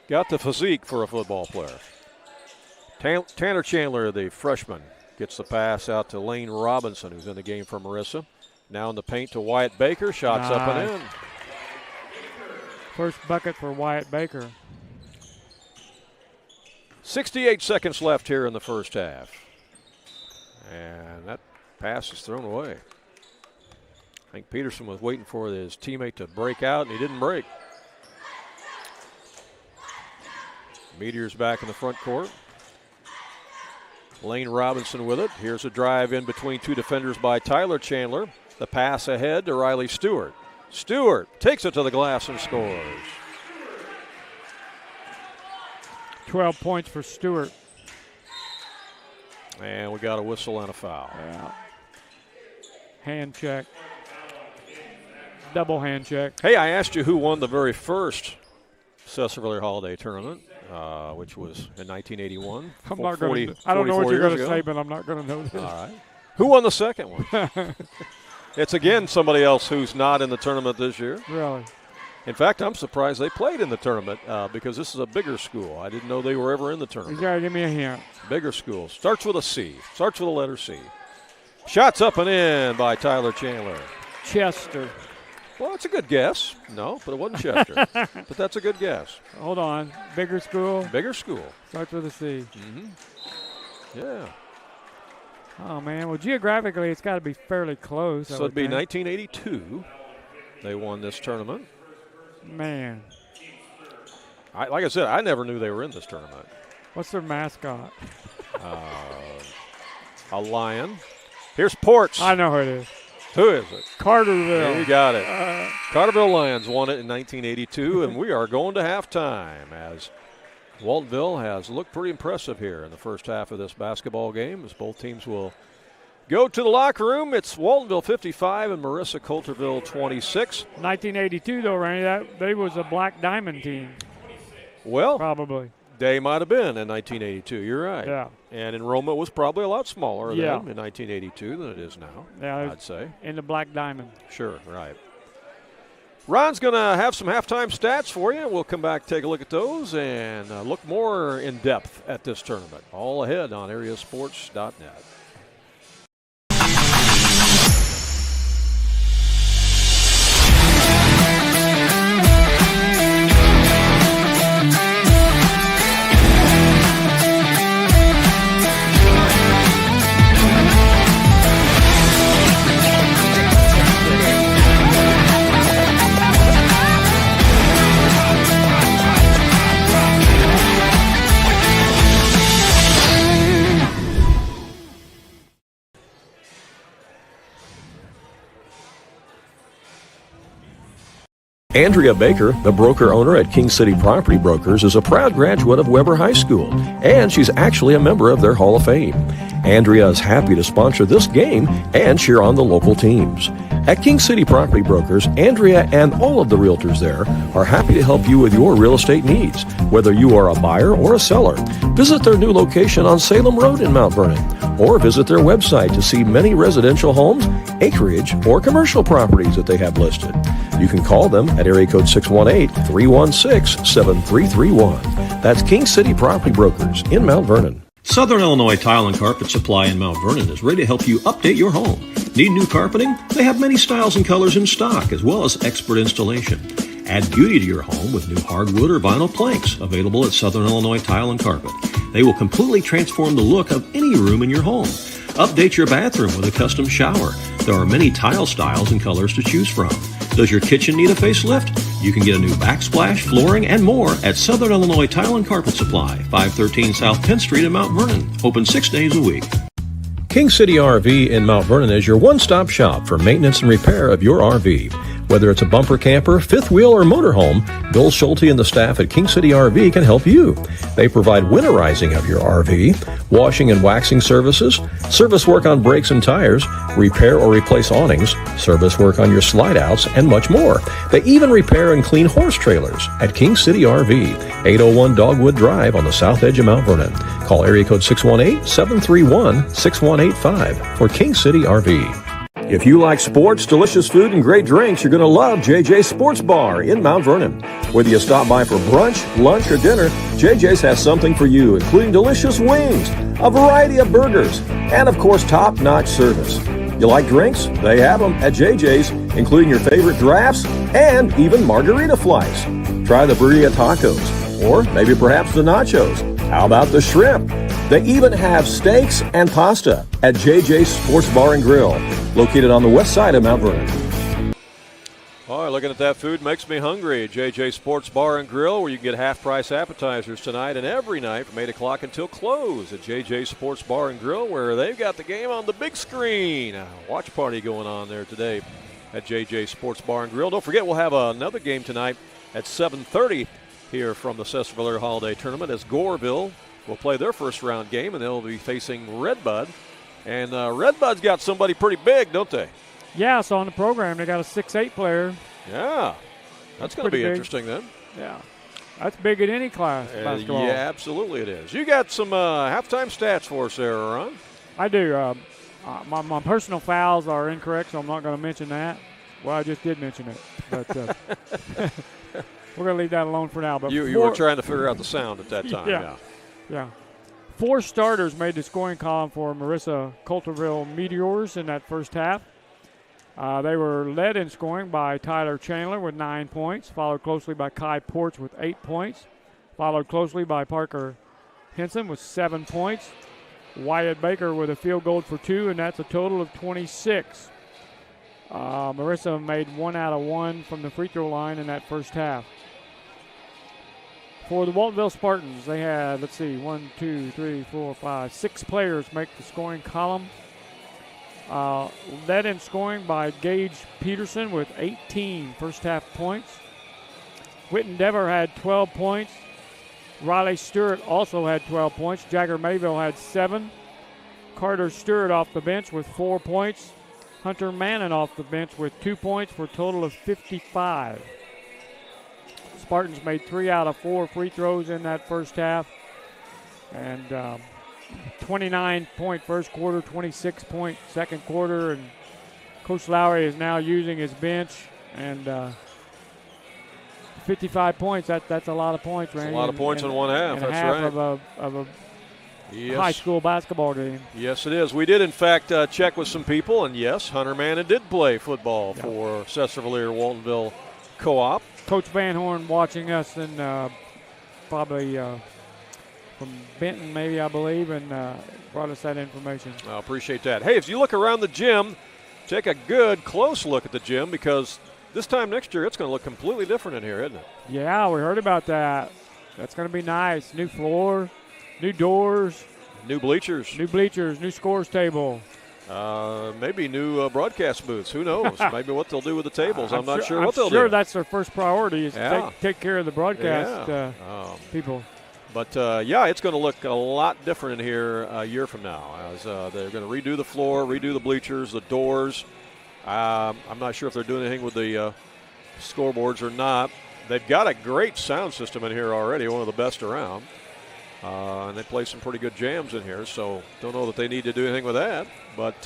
[SPEAKER 5] got the physique for a football player. Tanner Chandler, the freshman, gets the pass out to Lane Robinson, who's in the game for Marissa. Now in the paint to Wyatt Baker. Shots up and in.
[SPEAKER 6] First bucket for Wyatt Baker.
[SPEAKER 5] 68 seconds left here in the first half. And that pass is thrown away. I think Peterson was waiting for his teammate to break out, and he didn't break. Meteors back in the front court. Lane Robinson with it. Here's a drive in between two defenders by Tyler Chandler. The pass ahead to Riley Stewart. Stewart takes it to the glass and scores.
[SPEAKER 6] 12 points for Stewart.
[SPEAKER 5] And we got a whistle and a foul.
[SPEAKER 6] Yeah. Hand check. Double hand check.
[SPEAKER 5] Hey, I asked you who won the very first Sesser-Valier Holiday Tournament, which was in 1981.
[SPEAKER 6] I'm not going to. I don't know what you're going to say, but I'm not going to know this.
[SPEAKER 5] All right. Who won the second one? It's again somebody else who's not in the tournament this year.
[SPEAKER 6] Really?
[SPEAKER 5] In fact, I'm surprised they played in the tournament because this is a bigger school. I didn't know they were ever in the tournament.
[SPEAKER 6] You got to give me a hint.
[SPEAKER 5] Bigger school. Starts with a C. Starts with the letter C. Shots up and in by Tyler Chandler.
[SPEAKER 6] Chester.
[SPEAKER 5] Well, that's a good guess. No, but it wasn't Chester. But that's a good guess.
[SPEAKER 6] Hold on. Bigger school.
[SPEAKER 5] Bigger school.
[SPEAKER 6] Starts with a C.
[SPEAKER 5] Mm-hmm. Yeah.
[SPEAKER 6] Oh, man. Well, geographically, it's got to be fairly close.
[SPEAKER 5] So it'd be 1982. They won this tournament.
[SPEAKER 6] Man.
[SPEAKER 5] Like I said, I never knew they were in this tournament.
[SPEAKER 6] What's their mascot?
[SPEAKER 5] A lion. Here's Ports.
[SPEAKER 6] I know who it is.
[SPEAKER 5] Who is it?
[SPEAKER 6] Carterville.
[SPEAKER 5] You got it. Carterville Lions won it in 1982, and we are going to halftime as Waltonville has looked pretty impressive here in the first half of this basketball game as both teams will go to the locker room. It's Waltonville 55 and Marissa Coulterville 26.
[SPEAKER 6] 1982, though, Randy, they was a Black Diamond team.
[SPEAKER 5] Well,
[SPEAKER 6] probably.
[SPEAKER 5] They might have been in 1982. You're right.
[SPEAKER 6] Yeah.
[SPEAKER 5] And enrollment was probably a lot smaller then
[SPEAKER 6] Yeah.
[SPEAKER 5] in 1982 than it is now,
[SPEAKER 6] Yeah,
[SPEAKER 5] I'd say.
[SPEAKER 6] In the Black Diamond.
[SPEAKER 5] Sure, right. Ron's going to have some halftime stats for you. We'll come back, take a look at those, and look more in depth at this tournament. All ahead on AreaSports.net.
[SPEAKER 1] Andrea Baker, the broker owner at King City Property Brokers, is a proud graduate of Weber High School, and she's actually a member of their Hall of Fame. Andrea is happy to sponsor this game and cheer on the local teams. At King City Property Brokers, Andrea and all of the realtors there are happy to help you with your real estate needs, whether you are a buyer or a seller. Visit their new location on Salem Road in Mount Vernon, or visit their website to see many residential homes, acreage, or commercial properties that they have listed. You can call them at area code 618-316-7331. That's King City Property Brokers in Mount Vernon. Southern Illinois Tile and Carpet Supply in Mount Vernon is ready to help you update your home. Need new carpeting? They have many styles and colors in stock, as well as expert installation. Add beauty to your home with new hardwood or vinyl planks available at Southern Illinois Tile and Carpet. They will completely transform the look of any room in your home. Update your bathroom with a custom shower. There are many tile styles and colors to choose from. Does your kitchen need a facelift? You can get a new backsplash, flooring, and more at Southern Illinois Tile and Carpet Supply, 513 South Penn Street in Mount Vernon. Open 6 days a week. King City RV in Mount Vernon is your one-stop shop for maintenance and repair of your RV. Whether it's a bumper camper, fifth wheel, or motorhome, Bill Schulte and the staff at King City RV can help you. They provide winterizing of your RV, washing and waxing services, service work on brakes and tires, repair or replace awnings, service work on your slide-outs, and much more. They even repair and clean horse trailers at King City RV, 801 Dogwood Drive on the south edge of Mount Vernon. Call area code 618-731-6185 for King City RV. If you like sports, delicious food, and great drinks, you're going to love JJ's Sports Bar in Mount Vernon. Whether you stop by for brunch, lunch, or dinner, JJ's has something for you, including delicious wings, a variety of burgers, and of course, top-notch service. You like drinks? They have them at JJ's, including your favorite drafts and even margarita flights. Try the burrito tacos, or maybe perhaps the nachos. How about the shrimp? They even have steaks and pasta at JJ's Sports Bar and Grill, located on the west side of Mount Vernon.
[SPEAKER 5] All right, looking at that food makes me hungry. JJ's Sports Bar and Grill, where you can get half-price appetizers tonight and every night from 8 o'clock until close at JJ's Sports Bar and Grill, where they've got the game on the big screen. A watch party going on there today at JJ's Sports Bar and Grill. Don't forget, we'll have another game tonight at 7:30 here from the Sesser-Valier Holiday Tournament as Goreville will play their first round game, and they'll be facing Redbud. And Redbud's got somebody pretty big, don't they?
[SPEAKER 6] Yeah, so on the program they got a 6'8" player.
[SPEAKER 5] Yeah, that's going to be interesting then.
[SPEAKER 6] Yeah, that's big in any class basketball.
[SPEAKER 5] Yeah, absolutely it is. You got some halftime stats for us there, Ron?
[SPEAKER 6] I do. My personal fouls are incorrect, so I'm not going to mention that. Well, I just did mention it, but we're going to leave that alone for now. But
[SPEAKER 5] you were trying to figure out the sound at that time.
[SPEAKER 6] Yeah. 4 starters made the scoring column for Marissa Coulterville Meteors in that first half. They were led in scoring by Tyler Chandler with 9 points, followed closely by Kai Porch with 8 points, followed closely by Parker Henson with 7 points, Wyatt Baker with a field goal for 2, and that's a total of 26. Marissa made 1 out of 1 from the free throw line in that first half. For the Waltonville Spartans, they had, 6 players make the scoring column. Led in scoring by Gage Peterson with 18 first half points. Whitten Dever had 12 points. Riley Stewart also had 12 points. Jagger Mayville had 7. Carter Stewart off the bench with 4 points. Hunter Mannon off the bench with 2 points for a total of 55. Spartans made 3 out of 4 free throws in that first half. And 29-point first quarter, 26-point second quarter. And Coach Lowry is now using his bench. And 55 points, that's a lot of points, Randy.
[SPEAKER 5] That's a lot of points in one half, that's
[SPEAKER 6] half
[SPEAKER 5] right.
[SPEAKER 6] of a high school basketball game.
[SPEAKER 5] Yes, it is. We did, in fact, check with some people. And, yes, Hunter Mannon did play football for Sesser-Valier Waltonville Co-op.
[SPEAKER 6] Coach Van Horn watching us and probably from Benton, maybe, I believe, and brought us that information.
[SPEAKER 5] I appreciate that. Hey, as you look around the gym, take a good, close look at the gym, because this time next year it's going to look completely different in here, isn't it?
[SPEAKER 6] Yeah, we heard about that. That's going to be nice. New floor, new doors.
[SPEAKER 5] New bleachers.
[SPEAKER 6] New scores table.
[SPEAKER 5] Maybe new broadcast booths. Who knows? Maybe what they'll do with the tables. I'm not sure what they'll do.
[SPEAKER 6] I'm sure that's their first priority is to take care of the broadcast people.
[SPEAKER 5] But, it's going to look a lot different in here a year from now. As they're going to redo the floor, redo the bleachers, the doors. I'm not sure if they're doing anything with the scoreboards or not. They've got a great sound system in here already, one of the best around. And they play some pretty good jams in here, so don't know that they need to do anything with that. But,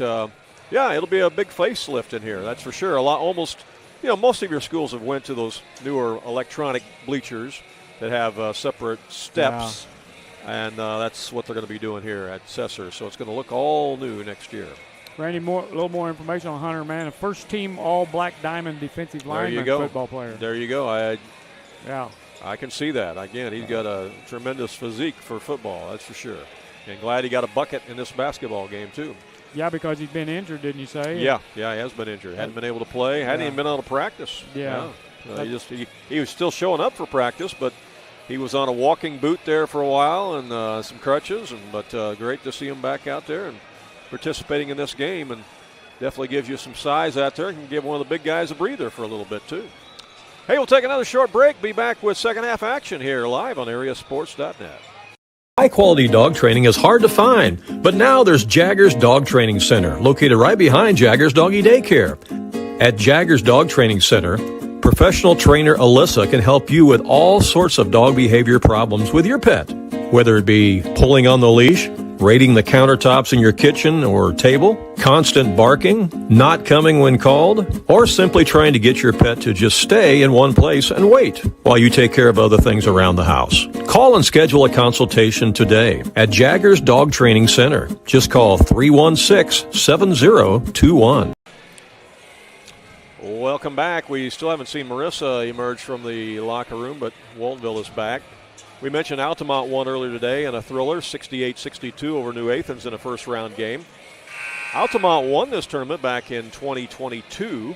[SPEAKER 5] it'll be a big facelift in here, that's for sure. Most of your schools have went to those newer electronic bleachers that have separate steps. And that's what they're going to be doing here at Sesser. So it's going to look all new next year.
[SPEAKER 6] Randy, a little more information on Hunter Mann, a first-team All-Black Diamond defensive lineman football player.
[SPEAKER 5] There you go.
[SPEAKER 6] Yeah.
[SPEAKER 5] I can see that. Again, he's got a tremendous physique for football, that's for sure. And glad he got a bucket in this basketball game, too.
[SPEAKER 6] Yeah, because he's been injured, didn't you say?
[SPEAKER 5] Yeah, he has been injured. Hadn't been able to play. Hadn't even been able to practice.
[SPEAKER 6] Yeah.
[SPEAKER 5] He was still showing up for practice, but he was on a walking boot there for a while and some crutches. But great to see him back out there and participating in this game, and definitely gives you some size out there and can give one of the big guys a breather for a little bit too. Hey, we'll take another short break. Be back with second half action here live on AreaSports.net.
[SPEAKER 1] High-quality dog training is hard to find, but now there's Jaggers Dog Training Center, located right behind Jaggers Doggy Daycare. At Jaggers Dog Training Center, professional trainer Alyssa can help you with all sorts of dog behavior problems with your pet, whether it be pulling on the leash, raiding the countertops in your kitchen or table, constant barking, not coming when called, or simply trying to get your pet to just stay in one place and wait while you take care of other things around the house. Call and schedule a consultation today at Jaggers Dog Training Center. Just call 316-7021.
[SPEAKER 5] Welcome back. We still haven't seen Marissa emerge from the locker room, but Waltonville is back. We mentioned Altamont won earlier today in a thriller, 68-62 over New Athens in a first-round game. Altamont won this tournament back in 2022,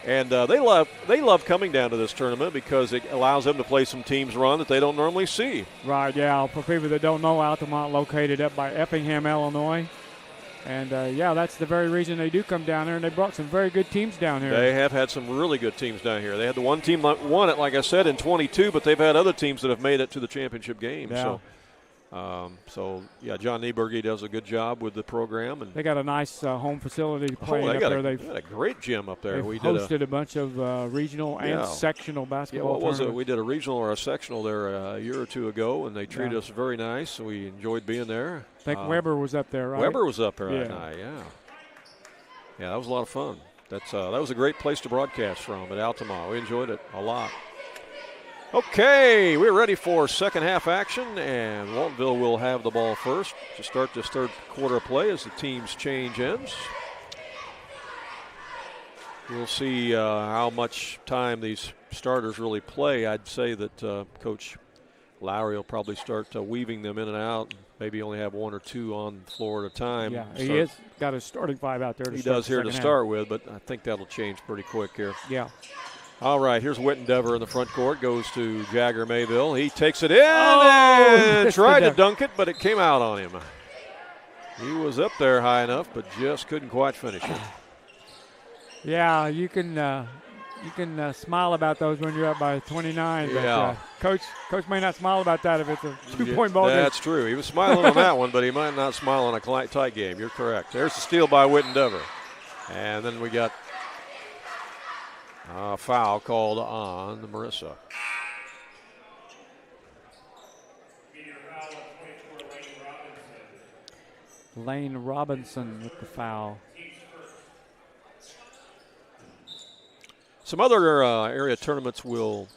[SPEAKER 5] and they love coming down to this tournament because it allows them to play some teams run that they don't normally see.
[SPEAKER 6] Right, yeah. For people that don't know, Altamont located up by Effingham, Illinois. And, that's the very reason they do come down there, and they brought some very good teams down here.
[SPEAKER 5] They have had some really good teams down here. They had the one team that won it, like I said, in 22, but they've had other teams that have made it to the championship game.
[SPEAKER 6] Yeah.
[SPEAKER 5] John Nieberge does a good job with the program. And
[SPEAKER 6] they got a nice home facility playing up there.
[SPEAKER 5] They got a great gym up there.
[SPEAKER 6] We hosted a bunch of regional and sectional basketball
[SPEAKER 5] tournaments. We did a regional or a sectional there a year or two ago, and they treated us very nice, so we enjoyed being there.
[SPEAKER 6] I think Weber was up there, right?
[SPEAKER 5] Weber was up there that night, yeah. Yeah, that was a lot of fun. That was a great place to broadcast from at Altamont. We enjoyed it a lot. Okay, we're ready for second half action, and Waltonville will have the ball first to start this third quarter of play as the teams change ends. We'll see how much time these starters really play. I'd say that Coach Lowry will probably start weaving them in and out, maybe only have one or two on the floor at a time.
[SPEAKER 6] Yeah, he has got a starting five out there.
[SPEAKER 5] He does here to start with, but I think that'll change pretty quick here.
[SPEAKER 6] Yeah.
[SPEAKER 5] All right, here's Witten Dever in the front court. Goes to Jagger Mayville. He takes it in and tried to dunk it, but it came out on him. He was up there high enough, but just couldn't quite finish it.
[SPEAKER 6] Yeah, you can smile about those when you're up by 29.
[SPEAKER 5] Yeah.
[SPEAKER 6] But, Coach may not smile about that if it's a two-point ball game.
[SPEAKER 5] That's true. He was smiling on that one, but he might not smile on a tight game. You're correct. There's the steal by Witten Dever. And then we got a foul called on Marissa.
[SPEAKER 6] Lane Robinson with the foul.
[SPEAKER 5] Some other area tournaments will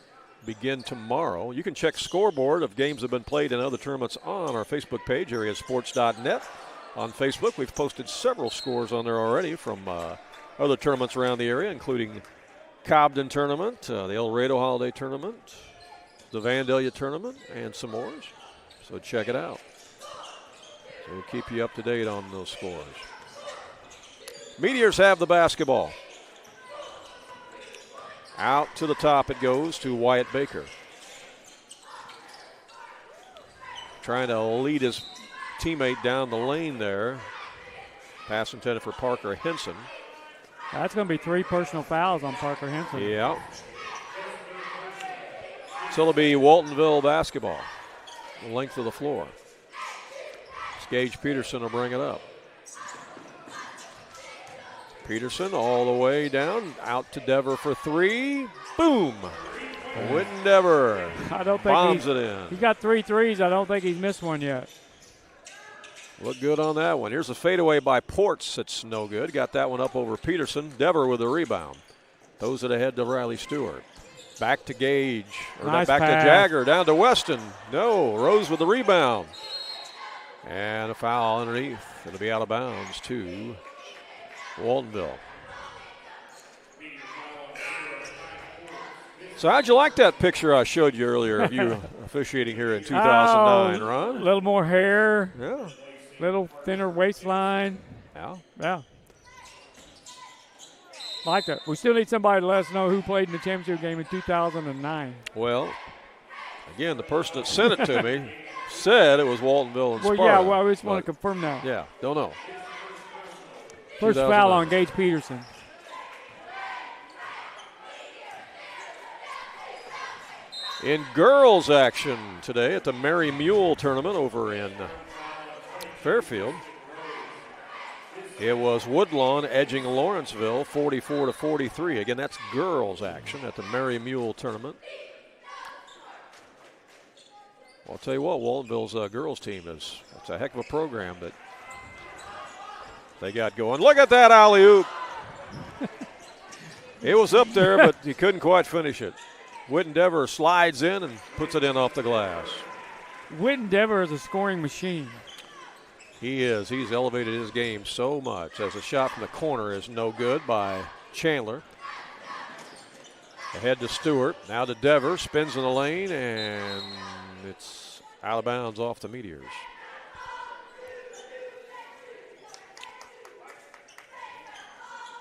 [SPEAKER 5] begin tomorrow. You can check scoreboard of games that have been played in other tournaments on our Facebook page, AreaSports.net. On Facebook, we've posted several scores on there already from other tournaments around the area, including Cobden Tournament, the El Rado Holiday Tournament, the Vandalia Tournament, and some more. So check it out. So we'll keep you up to date on those scores. Meteors have the basketball. Out to the top it goes to Wyatt Baker. Trying to lead his teammate down the lane there. Pass intended for Parker Henson.
[SPEAKER 6] That's going to be 3 personal fouls on Parker Henson.
[SPEAKER 5] Yeah. So it'll be Waltonville basketball. The length of the floor. Gage Peterson will bring it up. Peterson all the way down, out to Dever for 3. Boom! Witten Dever bombs it in.
[SPEAKER 6] He's got 3 threes. I don't think he's missed one yet.
[SPEAKER 5] Look good on that one. Here's a fadeaway by Ports. It's no good. Got that one up over Peterson. Dever with a rebound. Throws it ahead to Riley Stewart. Back to Gage. Or
[SPEAKER 6] Nice
[SPEAKER 5] back
[SPEAKER 6] pass.
[SPEAKER 5] to Jagger. Down to Weston. No. Rose with the rebound. And a foul underneath. It'll be out of bounds to Waltonville. So how'd you like that picture I showed you earlier of you officiating here in 2009, Ron?
[SPEAKER 6] A little more hair.
[SPEAKER 5] Yeah.
[SPEAKER 6] Little thinner waistline.
[SPEAKER 5] Yeah.
[SPEAKER 6] Yeah. Like that. We still need somebody to let us know who played in the championship game in 2009.
[SPEAKER 5] Well, again, the person that sent it to me said it was Waltonville and
[SPEAKER 6] Well,
[SPEAKER 5] Sparta.
[SPEAKER 6] yeah, well, I just want to confirm that.
[SPEAKER 5] Yeah, don't know.
[SPEAKER 6] First foul on Gage Peterson.
[SPEAKER 5] In girls action today at the Mary Mule tournament over in Fairfield, it was Woodlawn edging Lawrenceville 44-43. Again, that's girls action at the Mary Mule tournament. Well, I'll tell you what, Waltonville's girls team it's a heck of a program that they got going. Look at that alley-oop. It was up there, but he couldn't quite finish it. Whitten Dever slides in and puts it in off the glass.
[SPEAKER 6] Whitten Dever is a scoring machine.
[SPEAKER 5] He is. He's elevated his game so much as a shot from the corner is no good by Chandler. Ahead to Stewart. Now to Dever. Spins in the lane, and it's out of bounds off the Meteors.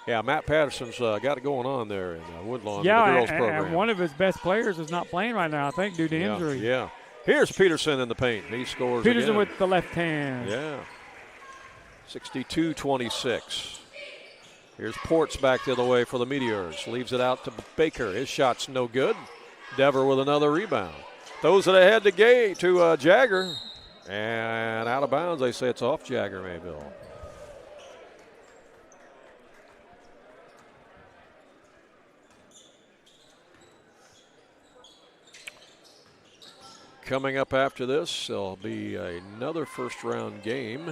[SPEAKER 5] Yeah, Matt Patterson's got it going on there in Woodlawn, the girls program.
[SPEAKER 6] And one of his best players is not playing right now, I think, due to injury.
[SPEAKER 5] Yeah. Here's Peterson in the paint. He scores
[SPEAKER 6] Peterson
[SPEAKER 5] again.
[SPEAKER 6] with the left hand.
[SPEAKER 5] Yeah. 62-26. Here's Ports back the other way for the Meteors. Leaves it out to Baker. His shot's no good. Dever with another rebound. Throws it ahead to Jagger. And out of bounds. They say it's off Jagger Mayville. Coming up after this, there'll be another first-round game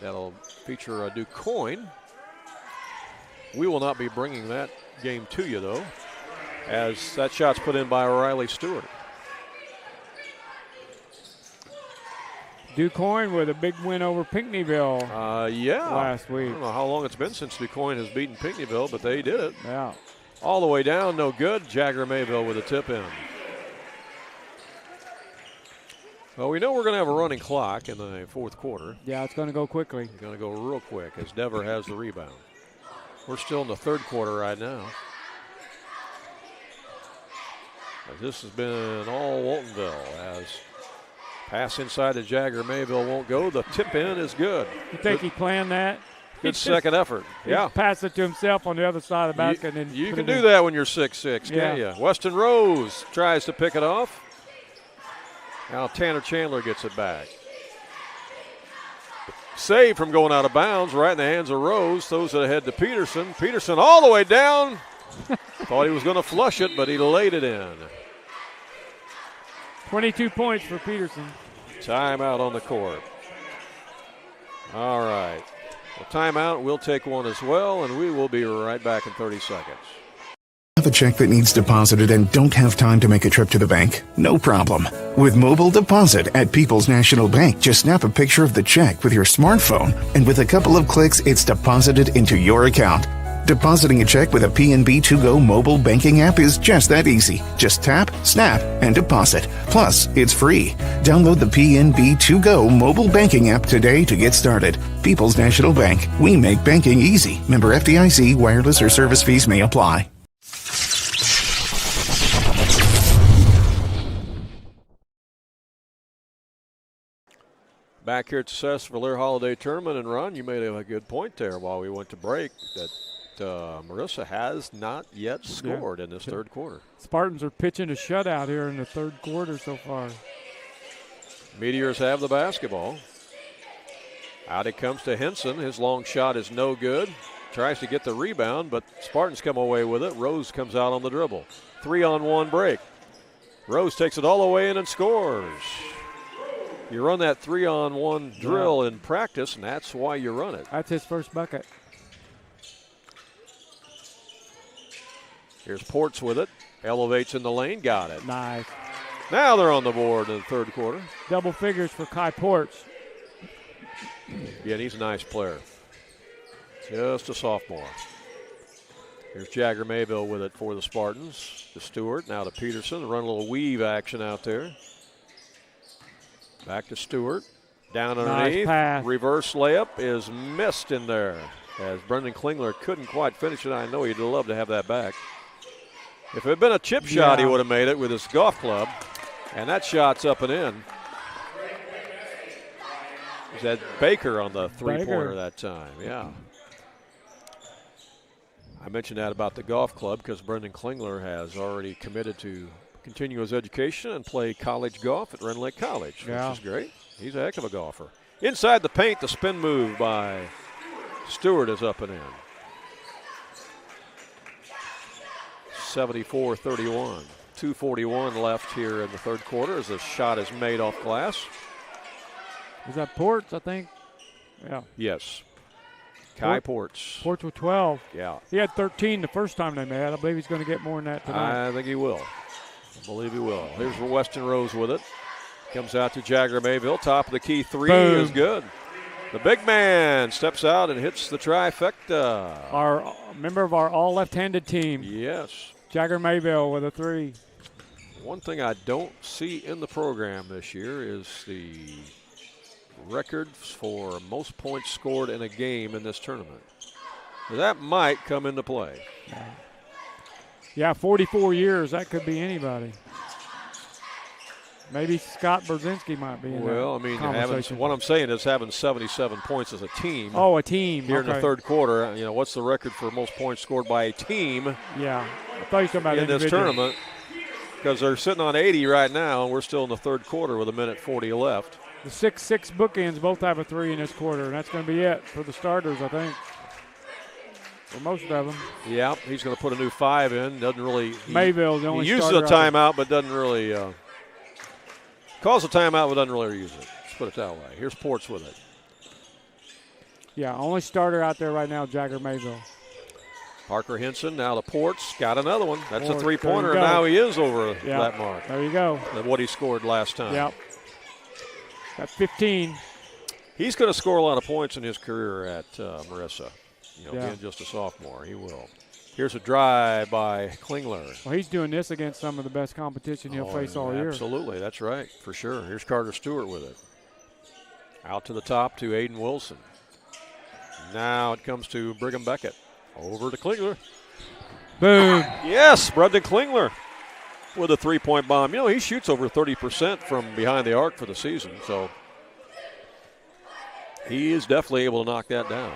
[SPEAKER 5] that'll feature DuQuoin. We will not be bringing that game to you, though, as that shot's put in by Riley Stewart.
[SPEAKER 6] DuQuoin with a big win over Pinckneyville last week.
[SPEAKER 5] I don't know how long it's been since DuQuoin has beaten Pinckneyville, but they did it.
[SPEAKER 6] Yeah.
[SPEAKER 5] All the way down, no good. Jagger Mayville with a tip in. Well, we know we're going to have a running clock in the fourth quarter.
[SPEAKER 6] Yeah, it's going to go quickly.
[SPEAKER 5] It's going to go real quick as Dever has the rebound. We're still in the third quarter right now. As this has been all Waltonville as pass inside to Jagger Mayville won't go. The tip in is good.
[SPEAKER 6] You think he planned that?
[SPEAKER 5] Good second effort. Yeah.
[SPEAKER 6] Passed it to himself on the other side of the basket. And
[SPEAKER 5] you can do that when you're 6'6", can't you? Weston Rose tries to pick it off. Now Tanner Chandler gets it back. Save from going out of bounds, right in the hands of Rose. Throws it ahead to Peterson. Peterson all the way down. Thought he was going to flush it, but he laid it in.
[SPEAKER 6] 22 points for Peterson.
[SPEAKER 5] Timeout on the court. All right. Well, timeout, we'll take one as well, and we will be right back in 30 seconds.
[SPEAKER 4] Have a check that needs deposited and don't have time to make a trip to the bank? No problem. With mobile deposit at People's National Bank, just snap a picture of the check with your smartphone, and with a couple of clicks, it's deposited into your account. Depositing a check with a PNB 2Go mobile banking app is just that easy. Just tap, snap, and deposit. Plus, it's free. Download the PNB 2Go mobile banking app today to get started. People's National Bank. We make banking easy. Member FDIC. Wireless or service fees may apply.
[SPEAKER 5] Back here at the Sesser-Valier Holiday Tournament, and Ron, you made a good point there while we went to break that Marissa has not yet scored in this third quarter.
[SPEAKER 6] Spartans are pitching a shutout here in the third quarter so far.
[SPEAKER 5] Meteors have the basketball. Out it comes to Henson. His long shot is no good. Tries to get the rebound, but Spartans come away with it. Rose comes out on the dribble. 3-on-1 break. Rose takes it all the way in and scores. You run that 3-on-1 drill in practice, and that's why you run it.
[SPEAKER 6] That's his first bucket.
[SPEAKER 5] Here's Ports with it. Elevates in the lane, got it.
[SPEAKER 6] Nice.
[SPEAKER 5] Now they're on the board in the third quarter.
[SPEAKER 6] Double figures for Kai Ports.
[SPEAKER 5] Yeah, and he's a nice player. Just a sophomore. Here's Jagger Mayville with it for the Spartans. To Stewart, now to Peterson. Run a little weave action out there. Back to Stewart. Down underneath.
[SPEAKER 6] Nice pass.
[SPEAKER 5] Reverse layup is missed in there. As Brendan Klingler couldn't quite finish it. I know he'd love to have that back. If it had been a chip shot, he would have made it with his golf club. And that shot's up and in. He had Baker on the three-pointer that time, yeah. I mentioned that about the golf club because Brendan Klingler has already committed to continue his education and play college golf at Rend Lake College, which is great. He's a heck of a golfer. Inside the paint, the spin move by Stewart is up and in. 74-31. 2:41 left here in the third quarter as the shot is made off glass.
[SPEAKER 6] Was that Ports, I think? Yeah.
[SPEAKER 5] Yes. Kai Ports.
[SPEAKER 6] Ports with 12.
[SPEAKER 5] Yeah.
[SPEAKER 6] He had 13 the first time they met. I believe he's going to get more than that tonight.
[SPEAKER 5] I think he will. I believe he will. Here's Weston Rose with it. Comes out to Jagger Mayville. Top of the key three is good. The big man steps out and hits the trifecta.
[SPEAKER 6] Our member of our all left-handed team.
[SPEAKER 5] Yes.
[SPEAKER 6] Jagger Mayville with a three.
[SPEAKER 5] One thing I don't see in the program this year is the records for most points scored in a game in this tournament. That might come into play.
[SPEAKER 6] Yeah, 44 years. That could be anybody. Maybe Scott Brzezinski might be in
[SPEAKER 5] well, I mean, what I'm saying is having 77 points as a team.
[SPEAKER 6] Oh, a team.
[SPEAKER 5] Here in the third quarter, you know, what's the record for most points scored by a team?
[SPEAKER 6] Yeah, I thought you were talking about
[SPEAKER 5] in this tournament. Because they're sitting on 80 right now, and we're still in the third quarter with 1:40 left.
[SPEAKER 6] The 6-6 bookends both have a three in this quarter, and that's going to be it for the starters, I think. For most of them.
[SPEAKER 5] Yeah, he's going to put a new 5 in. Doesn't really.
[SPEAKER 6] Mayville's the only
[SPEAKER 5] he uses a timeout, but doesn't really. Calls a timeout, but doesn't really use it. Let's put it that way. Here's Ports with it.
[SPEAKER 6] Yeah, only starter out there right now, Jagger Mayville.
[SPEAKER 5] Parker Henson now to Ports. Got another one. That's a three-pointer, and
[SPEAKER 6] go.
[SPEAKER 5] now he is over that mark.
[SPEAKER 6] There you go.
[SPEAKER 5] Than what he scored last time.
[SPEAKER 6] Yep. Got 15.
[SPEAKER 5] He's going to score a lot of points in his career at Marissa. You know, being just a sophomore, he will. Here's a drive by Klingler.
[SPEAKER 6] Well, he's doing this against some of the best competition he'll face all year.
[SPEAKER 5] Absolutely, that's right, for sure. Here's Carter Stewart with it. Out to the top to Aiden Wilson. Now it comes to Brigham Beckett. Over to Klingler.
[SPEAKER 6] Boom.
[SPEAKER 5] Yes, Brendan Klingler with a three-point bomb. You know, he shoots over 30% from behind the arc for the season, so he is definitely able to knock that down.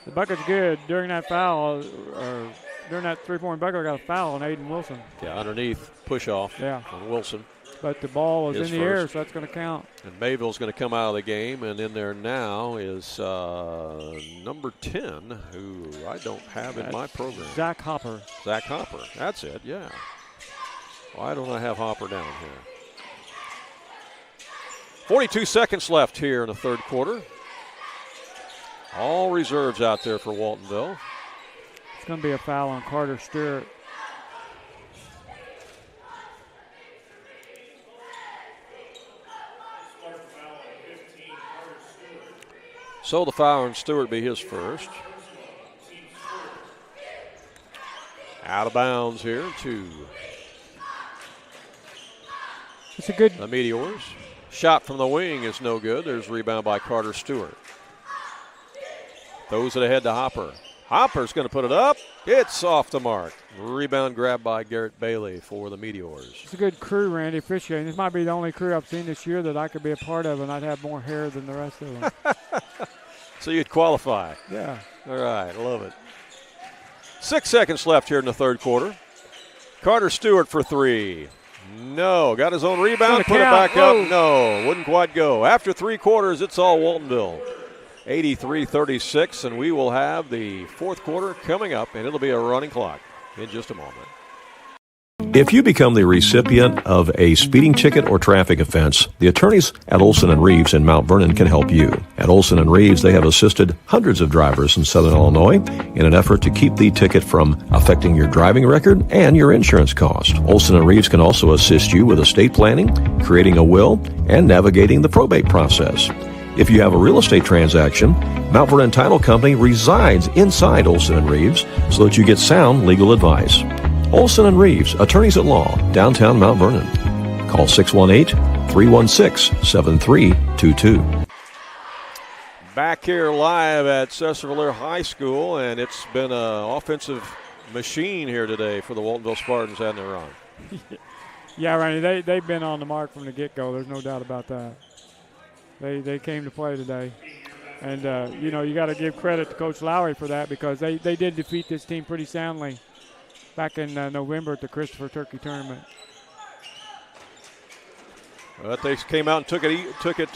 [SPEAKER 6] The bucket's good. During that foul, or during that three-point bucket, got a foul on Aiden Wilson.
[SPEAKER 5] Yeah, underneath push-off on Wilson.
[SPEAKER 6] But the ball was in the air, so that's going to count.
[SPEAKER 5] And Mayville's going to come out of the game, and in there now is number 10, who I don't have in my program.
[SPEAKER 6] Zach Hopper.
[SPEAKER 5] Zach Hopper. That's it, yeah. Why don't I have Hopper down here? 42 seconds left here in the third quarter. All reserves out there for Waltonville.
[SPEAKER 6] It's going to be a foul on Carter Stewart.
[SPEAKER 5] So the foul on Stewart be his first. Out of bounds here to
[SPEAKER 6] it's a good
[SPEAKER 5] the Meteors. Shot from the wing is no good. There's a rebound by Carter Stewart. Throws it ahead to Hopper. Hopper's going to put it up. It's off the mark. Rebound grab by Garrett Bailey for the Meteors.
[SPEAKER 6] It's a good crew, Randy, officiating. This might be the only crew I've seen this year that I could be a part of, and I'd have more hair than the rest of them.
[SPEAKER 5] So you'd qualify.
[SPEAKER 6] Yeah.
[SPEAKER 5] All right, love it. 6 seconds left here in the third quarter. Carter Stewart for three. No. Got his own rebound, put it back up. No, wouldn't quite go. After 3 quarters, it's all Waltonville. 83-36, and we will have the fourth quarter coming up, and it'll be a running clock in just a moment.
[SPEAKER 1] If you become the recipient of a speeding ticket or traffic offense, the attorneys at Olson & Reeves in Mount Vernon can help you. At Olson & Reeves, they have assisted hundreds of drivers in Southern Illinois in an effort to keep the ticket from affecting your driving record and your insurance cost. Olson & Reeves can also assist you with estate planning, creating a will, and navigating the probate process. If you have a real estate transaction, Mount Vernon Title Company resides inside Olson & Reeves so that you get sound legal advice. Olson & Reeves, attorneys at law, downtown Mount Vernon. Call 618-316-7322.
[SPEAKER 5] Back here live at Sesser-Valier High School, and it's been an offensive machine here today for the Waltonville Spartans, hasn't it, Ron?
[SPEAKER 6] Yeah, Randy, they've been on the mark from the get-go. There's no doubt about that. They came to play today. And, you got to give credit to Coach Lowry for that because they did defeat this team pretty soundly back in November at the Christopher Turkey Tournament.
[SPEAKER 5] But they came out and took it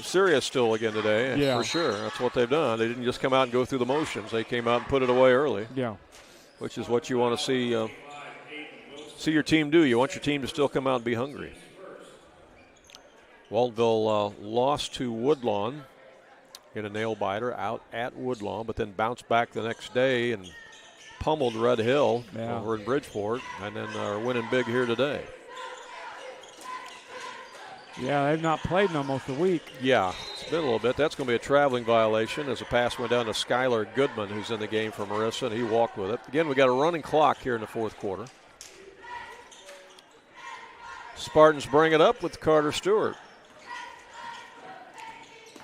[SPEAKER 5] serious still again today,
[SPEAKER 6] yeah.
[SPEAKER 5] For sure. That's what they've done. They didn't just come out and go through the motions. They came out and put it away early.
[SPEAKER 6] Yeah.
[SPEAKER 5] Which is what you want to see your team do. You want your team to still come out and be hungry. Waltonville lost to Woodlawn in a nail-biter out at Woodlawn, but then bounced back the next day and pummeled Red Hill over in Bridgeport, and then are winning big here today.
[SPEAKER 6] Yeah, they've not played in almost a week.
[SPEAKER 5] Yeah, it's been a little bit. That's going to be a traveling violation as a pass went down to Skylar Goodman, who's in the game for Marissa, and he walked with it. Again, we got a running clock here in the fourth quarter. Spartans bring it up with Carter Stewart.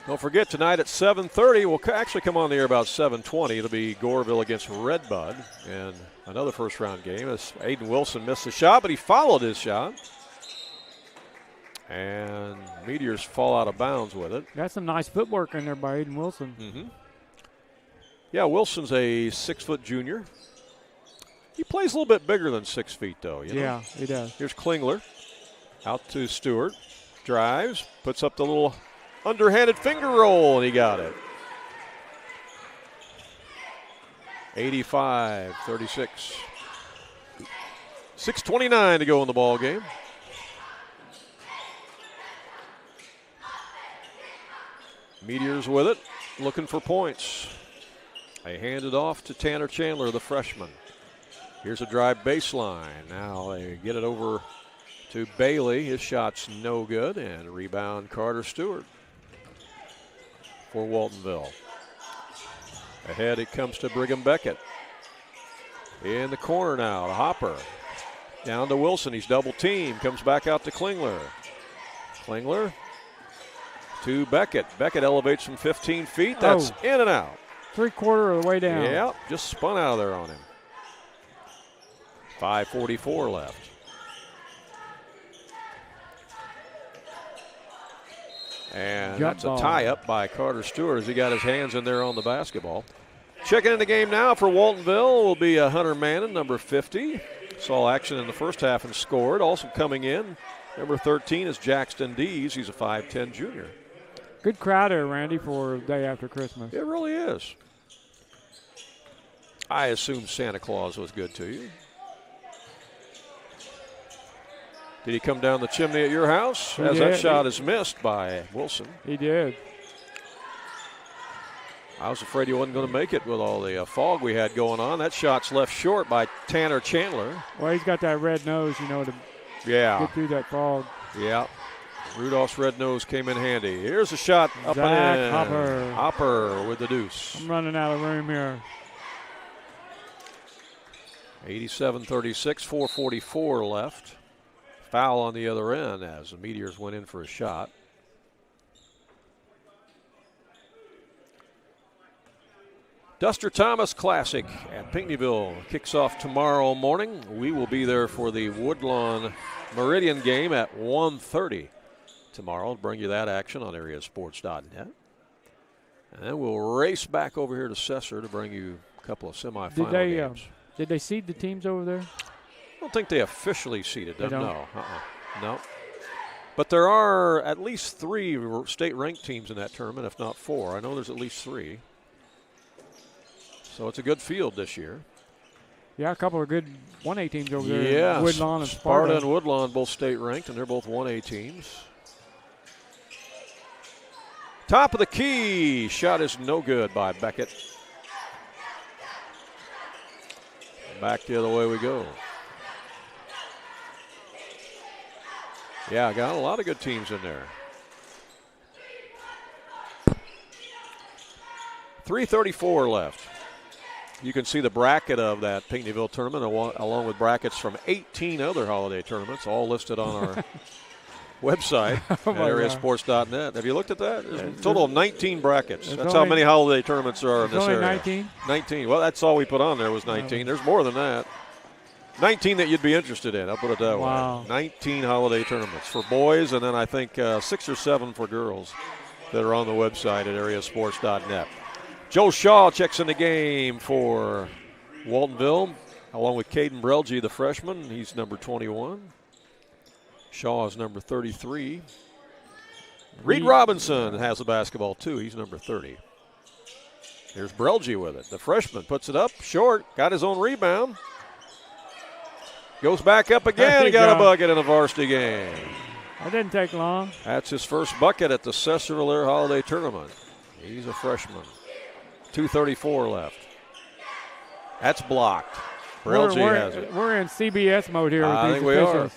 [SPEAKER 5] Don't forget, tonight at 7:30, we'll actually come on the air about 7:20. It'll be Goreville against Redbud, and another first-round game as Aiden Wilson missed the shot, but he followed his shot. And Meteors fall out of bounds with it.
[SPEAKER 6] That's some nice footwork in there by Aiden Wilson.
[SPEAKER 5] Mm-hmm. Yeah, Wilson's a 6-foot junior. He plays a little bit bigger than 6 feet, though.
[SPEAKER 6] Yeah, he does.
[SPEAKER 5] Here's Klingler out to Stewart. Drives, puts up the little underhanded finger roll, and he got it. 85-36. 6:29 to go in the ball game. Meteors with it, looking for points. They hand it off to Tanner Chandler, the freshman. Here's a drive baseline. Now they get it over to Bailey. His shot's no good, and rebound Carter Stewart for Waltonville. Ahead it comes to Brigham Beckett. In the corner now to Hopper. Down to Wilson. He's double teamed. Comes back out to Klingler. Klingler to Beckett. Beckett elevates from 15 feet. That's in and out.
[SPEAKER 6] 3/4 of the way down.
[SPEAKER 5] Yep, just spun out of there on him. 5:44 left. And that's a tie-up by Carter Stewart as he got his hands in there on the basketball. Checking in the game now for Waltonville will be Hunter Mannon, number 50. Saw action in the first half and scored. Also coming in, number 13 is Jackson Dees. He's a 5'10 junior.
[SPEAKER 6] Good crowd here, Randy, for the day after Christmas.
[SPEAKER 5] It really is. I assume Santa Claus was good to you. Did he come down the chimney at your house?
[SPEAKER 6] He
[SPEAKER 5] As
[SPEAKER 6] did.
[SPEAKER 5] that shot is missed by Wilson.
[SPEAKER 6] He did.
[SPEAKER 5] I was afraid he wasn't going to make it with all the fog we had going on. That shot's left short by Tanner Chandler.
[SPEAKER 6] Well, he's got that red nose, to get through that fog.
[SPEAKER 5] Yeah. Rudolph's red nose came in handy. Here's a shot up
[SPEAKER 6] Zach
[SPEAKER 5] and in.
[SPEAKER 6] Hopper.
[SPEAKER 5] Hopper with the deuce.
[SPEAKER 6] I'm running out of room here.
[SPEAKER 5] 87-36, 4:44 left. Foul on the other end as the Meteors went in for a shot. Duster Thomas Classic at Pinckneyville kicks off tomorrow morning. We will be there for the Woodlawn Meridian game at 1:30 tomorrow. I'll bring you that action on AreaSports.net. And then we'll race back over here to Sesser to bring you a couple of semifinal games.
[SPEAKER 6] Did they seed the teams over there?
[SPEAKER 5] I don't think they officially seeded them.
[SPEAKER 6] No.
[SPEAKER 5] No. But there are at least 3 state-ranked teams in that tournament, if not 4. I know there's at least 3. So it's a good field this year.
[SPEAKER 6] Yeah, a couple of good 1A teams over there.
[SPEAKER 5] Yeah,
[SPEAKER 6] Woodlawn and
[SPEAKER 5] Sparta and Woodlawn both state ranked, and they're both 1A teams. Top of the key. Shot is no good by Beckett. Back the other way we go. Yeah, got a lot of good teams in there. 3:34 left. You can see the bracket of that Pinckneyville tournament along with brackets from 18 other holiday tournaments, all listed on our website at AreaSports.net. Have you looked at that? There's a total of 19 brackets. That's how many holiday tournaments there are in this area.
[SPEAKER 6] 19?
[SPEAKER 5] 19. Well, that's all we put on there was 19. There's more than that. 19 that you'd be interested in, I'll put it that way. 19 holiday tournaments for boys, and then I think 6 or 7 for girls that are on the website at AreaSports.net. Joe Shaw checks in the game for Waltonville, along with Caden Brelge, the freshman. He's number 21. Shaw is number 33. Reed Robinson has the basketball, too. He's number 30. Here's Brelge with it. The freshman puts it up short, got his own rebound. Goes back up again and got a bucket in a varsity game.
[SPEAKER 6] That didn't take long.
[SPEAKER 5] That's his first bucket at the Sesser-Valier Holiday Tournament. He's a freshman. 2:34 left. That's blocked. Brelge has it.
[SPEAKER 6] We're in CBS mode here with
[SPEAKER 5] I
[SPEAKER 6] these
[SPEAKER 5] think we
[SPEAKER 6] officials.
[SPEAKER 5] are.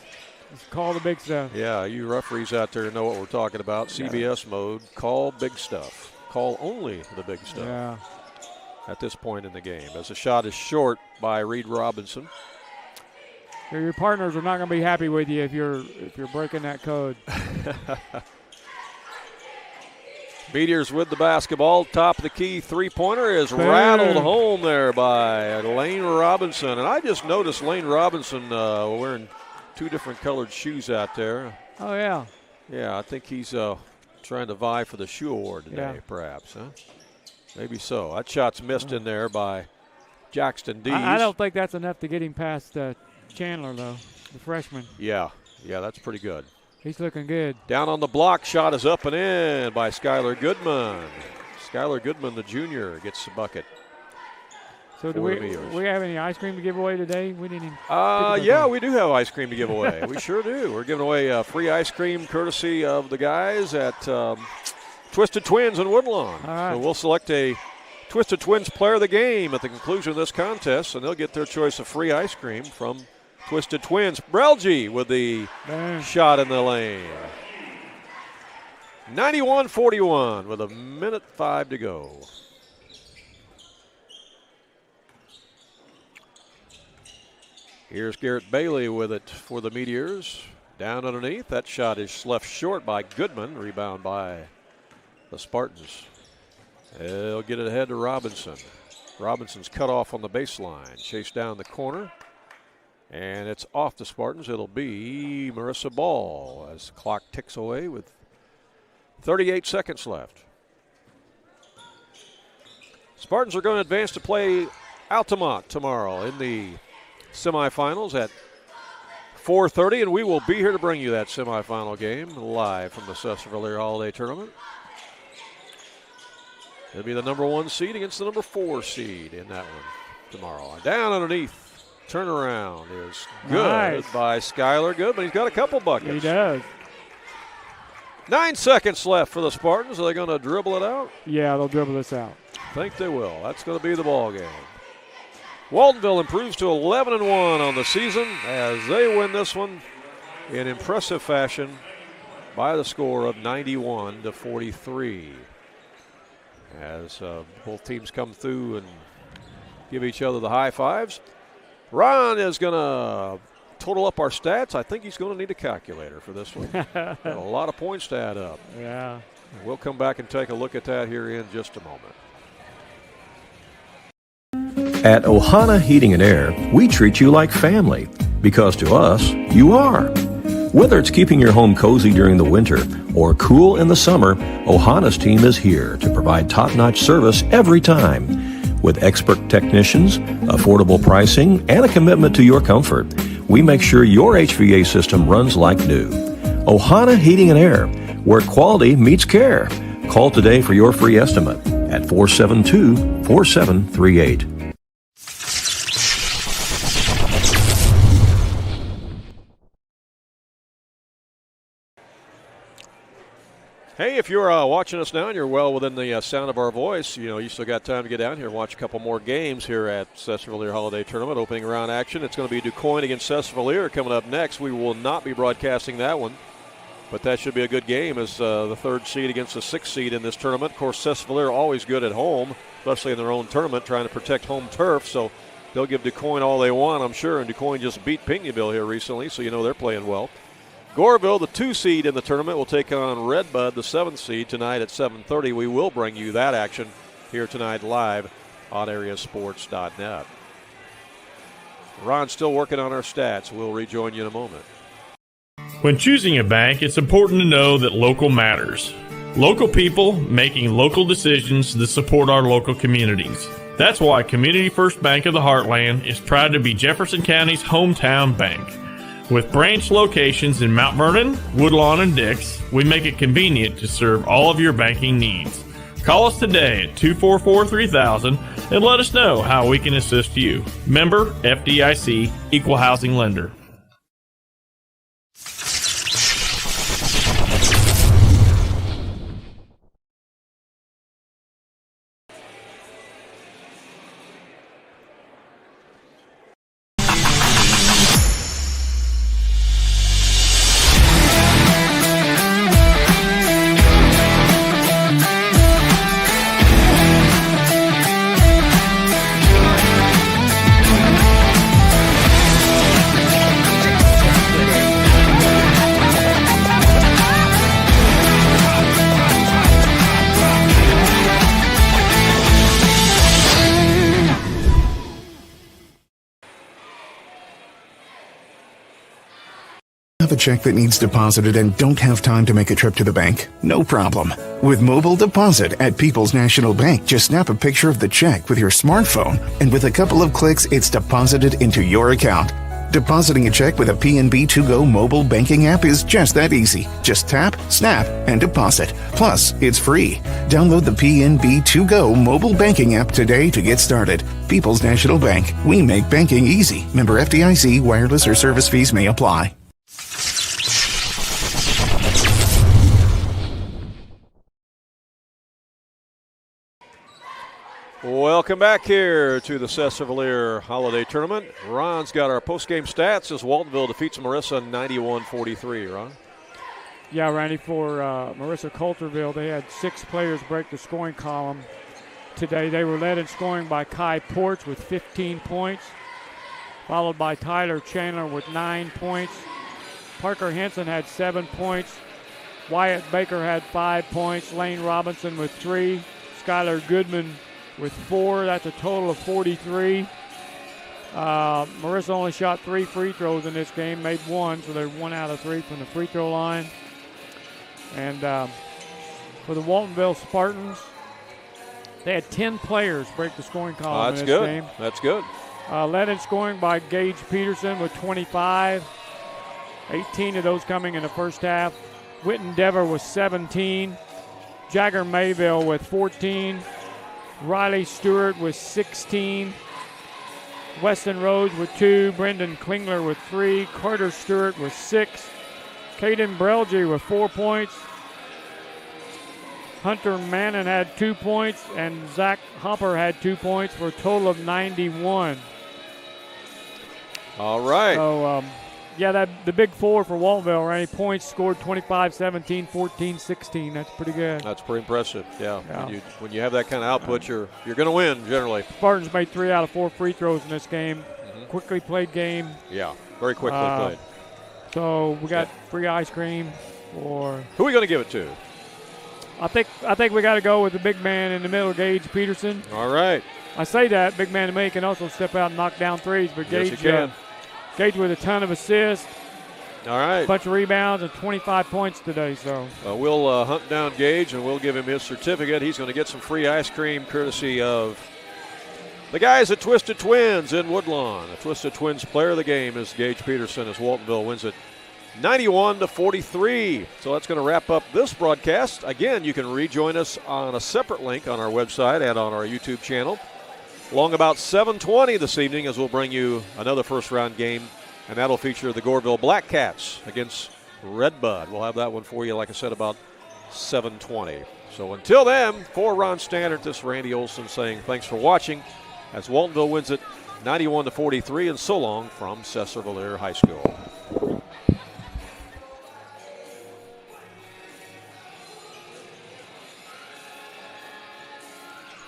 [SPEAKER 6] Let's call the big stuff.
[SPEAKER 5] Yeah, you referees out there know what we're talking about. CBS mode. Call big stuff. Call only the big stuff.
[SPEAKER 6] Yeah.
[SPEAKER 5] At this point in the game, as the shot is short by Reed Robinson.
[SPEAKER 6] Your partners are not going to be happy with you if you're breaking that code.
[SPEAKER 5] Meteors with the basketball. Top of the key three-pointer is rattled home there by Lane Robinson. And I just noticed Lane Robinson wearing 2 different colored shoes out there.
[SPEAKER 6] Oh, yeah.
[SPEAKER 5] Yeah, I think he's trying to vie for the shoe award today, perhaps. Huh? Maybe so. That shot's missed in there by Jackson Dees.
[SPEAKER 6] I don't think that's enough to get him past Chandler, though, the freshman.
[SPEAKER 5] Yeah, that's pretty good.
[SPEAKER 6] He's looking good.
[SPEAKER 5] Down on the block, shot is up and in by Skylar Goodman. Skylar Goodman, the junior, gets the bucket.
[SPEAKER 6] So do we have any ice cream to give away today? We didn't even
[SPEAKER 5] yeah, we do have ice cream to give away. We sure do. We're giving away free ice cream courtesy of the guys at Twisted Twins in Woodlawn.
[SPEAKER 6] All right.
[SPEAKER 5] So we'll select a Twisted Twins player of the game at the conclusion of this contest, and they'll get their choice of free ice cream from Twisted Twins. Brelge with the shot in the lane. 91-41 with 1:05 to go. Here's Garrett Bailey with it for the Meteors. Down underneath. That shot is left short by Goodman. Rebound by the Spartans. They'll get it ahead to Robinson. Robinson's cut off on the baseline. Chased down the corner. And it's off the Spartans. It'll be Marissa Ball as the clock ticks away with 38 seconds left. Spartans are going to advance to play Altamont tomorrow in the semifinals at 4:30, and we will be here to bring you that semifinal game live from the Sesser-Valier Holiday Tournament. It'll be the number 1 seed against the number 4 seed in that one tomorrow. Down underneath. Turnaround is good by Skylar Goodman. He's got a couple buckets.
[SPEAKER 6] He does.
[SPEAKER 5] 9 seconds left for the Spartans. Are they going to dribble it out?
[SPEAKER 6] Yeah, they'll dribble this out.
[SPEAKER 5] I think they will. That's going to be the ball game. Waltonville improves to 11-1 on the season as they win this one in impressive fashion by the score of 91-43. As both teams come through and give each other the high fives. Ron is going to total up our stats. I think he's going to need a calculator for this one. Got a lot of points to add up.
[SPEAKER 6] Yeah.
[SPEAKER 5] We'll come back and take a look at that here in just a moment.
[SPEAKER 1] At Ohana Heating and Air, we treat you like family, because to us, you are. Whether it's keeping your home cozy during the winter or cool in the summer, Ohana's team is here to provide top-notch service every time. With expert technicians, affordable pricing, and a commitment to your comfort, we make sure your HVAC system runs like new. Ohana Heating and Air, where quality meets care. Call today for your free estimate at 472-4738.
[SPEAKER 5] Hey, if you're watching us now and you're well within the sound of our voice, you still got time to get down here and watch a couple more games here at Sesser-Valier Holiday Tournament opening round action. It's going to be DuQuoin against Sesser-Valier coming up next. We will not be broadcasting that one, but that should be a good game as the third seed against the sixth seed in this tournament. Of course, Sesser-Valier always good at home, especially in their own tournament, trying to protect home turf, so they'll give DuQuoin all they want, I'm sure, and DuQuoin just beat Pinckneyville here recently, so they're playing well. Goreville, the 2 seed in the tournament, will take on Redbud, the 7th seed, tonight at 7:30. We will bring you that action here tonight live on AreaSports.net. Ron's still working on our stats. We'll rejoin you in a moment.
[SPEAKER 2] When choosing a bank, it's important to know that local matters. Local people making local decisions that support our local communities. That's why Community First Bank of the Heartland is proud to be Jefferson County's hometown bank. With branch locations in Mount Vernon, Woodlawn, and Dix, we make it convenient to serve all of your banking needs. Call us today at 244-3000 and let us know how we can assist you. Member FDIC, Equal Housing Lender.
[SPEAKER 4] Have a check that needs deposited and don't have time to make a trip to the bank? No problem. With Mobile Deposit at People's National Bank, just snap a picture of the check with your smartphone, and with a couple of clicks, it's deposited into your account. Depositing a check with a PNB 2Go mobile banking app is just that easy. Just tap, snap, and deposit. Plus, it's free. Download the PNB 2Go mobile banking app today to get started. People's National Bank. We make banking easy. Member FDIC. Wireless or service fees may apply.
[SPEAKER 5] Welcome back here to the Sesser-Valier Holiday Tournament. Ron's got our post-game stats as Waltonville defeats Marissa 91-43. Ron?
[SPEAKER 6] Yeah, Randy, for Marissa Coulterville, they had 6 players break the scoring column today. They were led in scoring by Kai Porch with 15 points, followed by Tyler Chandler with 9 points. Parker Henson had 7 points. Wyatt Baker had 5 points. Lane Robinson with 3. Skylar Goodman with 4. That's a total of 43. Marissa only shot 3 free throws in this game, made 1, so they're 1 out of 3 from the free throw line. And for the Waltonville Spartans, they had 10 players break the scoring column in this game.
[SPEAKER 5] That's good.
[SPEAKER 6] Led in scoring by Gage Peterson with 25. 18 of those coming in the first half. Whitten Dever with 17. Jagger Mayville with 14. Riley Stewart with 16. Weston Rhodes with 2. Brendan Klingler with 3. Carter Stewart with 6. Caden Brelge with 4 points. Hunter Mannon had 2 points, and Zach Hopper had 2 points for a total of 91.
[SPEAKER 5] All right.
[SPEAKER 6] So, the big 4 for Waltonville, Randy. Points scored 25, 17, 14, 16. That's pretty good.
[SPEAKER 5] That's pretty impressive, yeah. When you have that kind of output, you're going to win, generally.
[SPEAKER 6] Spartans made 3 out of 4 free throws in this game. Mm-hmm. Quickly played game.
[SPEAKER 5] Yeah, very quickly played.
[SPEAKER 6] So we got free ice cream for...
[SPEAKER 5] Who are we going to give it to?
[SPEAKER 6] I think we got to go with the big man in the middle, Gage Peterson.
[SPEAKER 5] All right.
[SPEAKER 6] I say that, big man to me can also step out and knock down threes, but
[SPEAKER 5] yes,
[SPEAKER 6] Gage,
[SPEAKER 5] he can.
[SPEAKER 6] Gage with a ton of assists.
[SPEAKER 5] All right.
[SPEAKER 6] A bunch of rebounds and 25 points today. So
[SPEAKER 5] we'll hunt down Gage and we'll give him his certificate. He's going to get some free ice cream courtesy of the guys at Twisted Twins in Woodlawn. The Twisted Twins player of the game is Gage Peterson as Waltonville wins it 91-43. So that's going to wrap up this broadcast. Again, you can rejoin us on a separate link on our website and on our YouTube channel. Along about 7:20 this evening as we'll bring you another first-round game, and that'll feature the Goreville Black Cats against Redbud. We'll have that one for you, like I said, about 7:20. So until then, for Ron Standard, this is Randy Olson saying thanks for watching as Waltonville wins it 91-43, and so long from Sesser-Valier High School.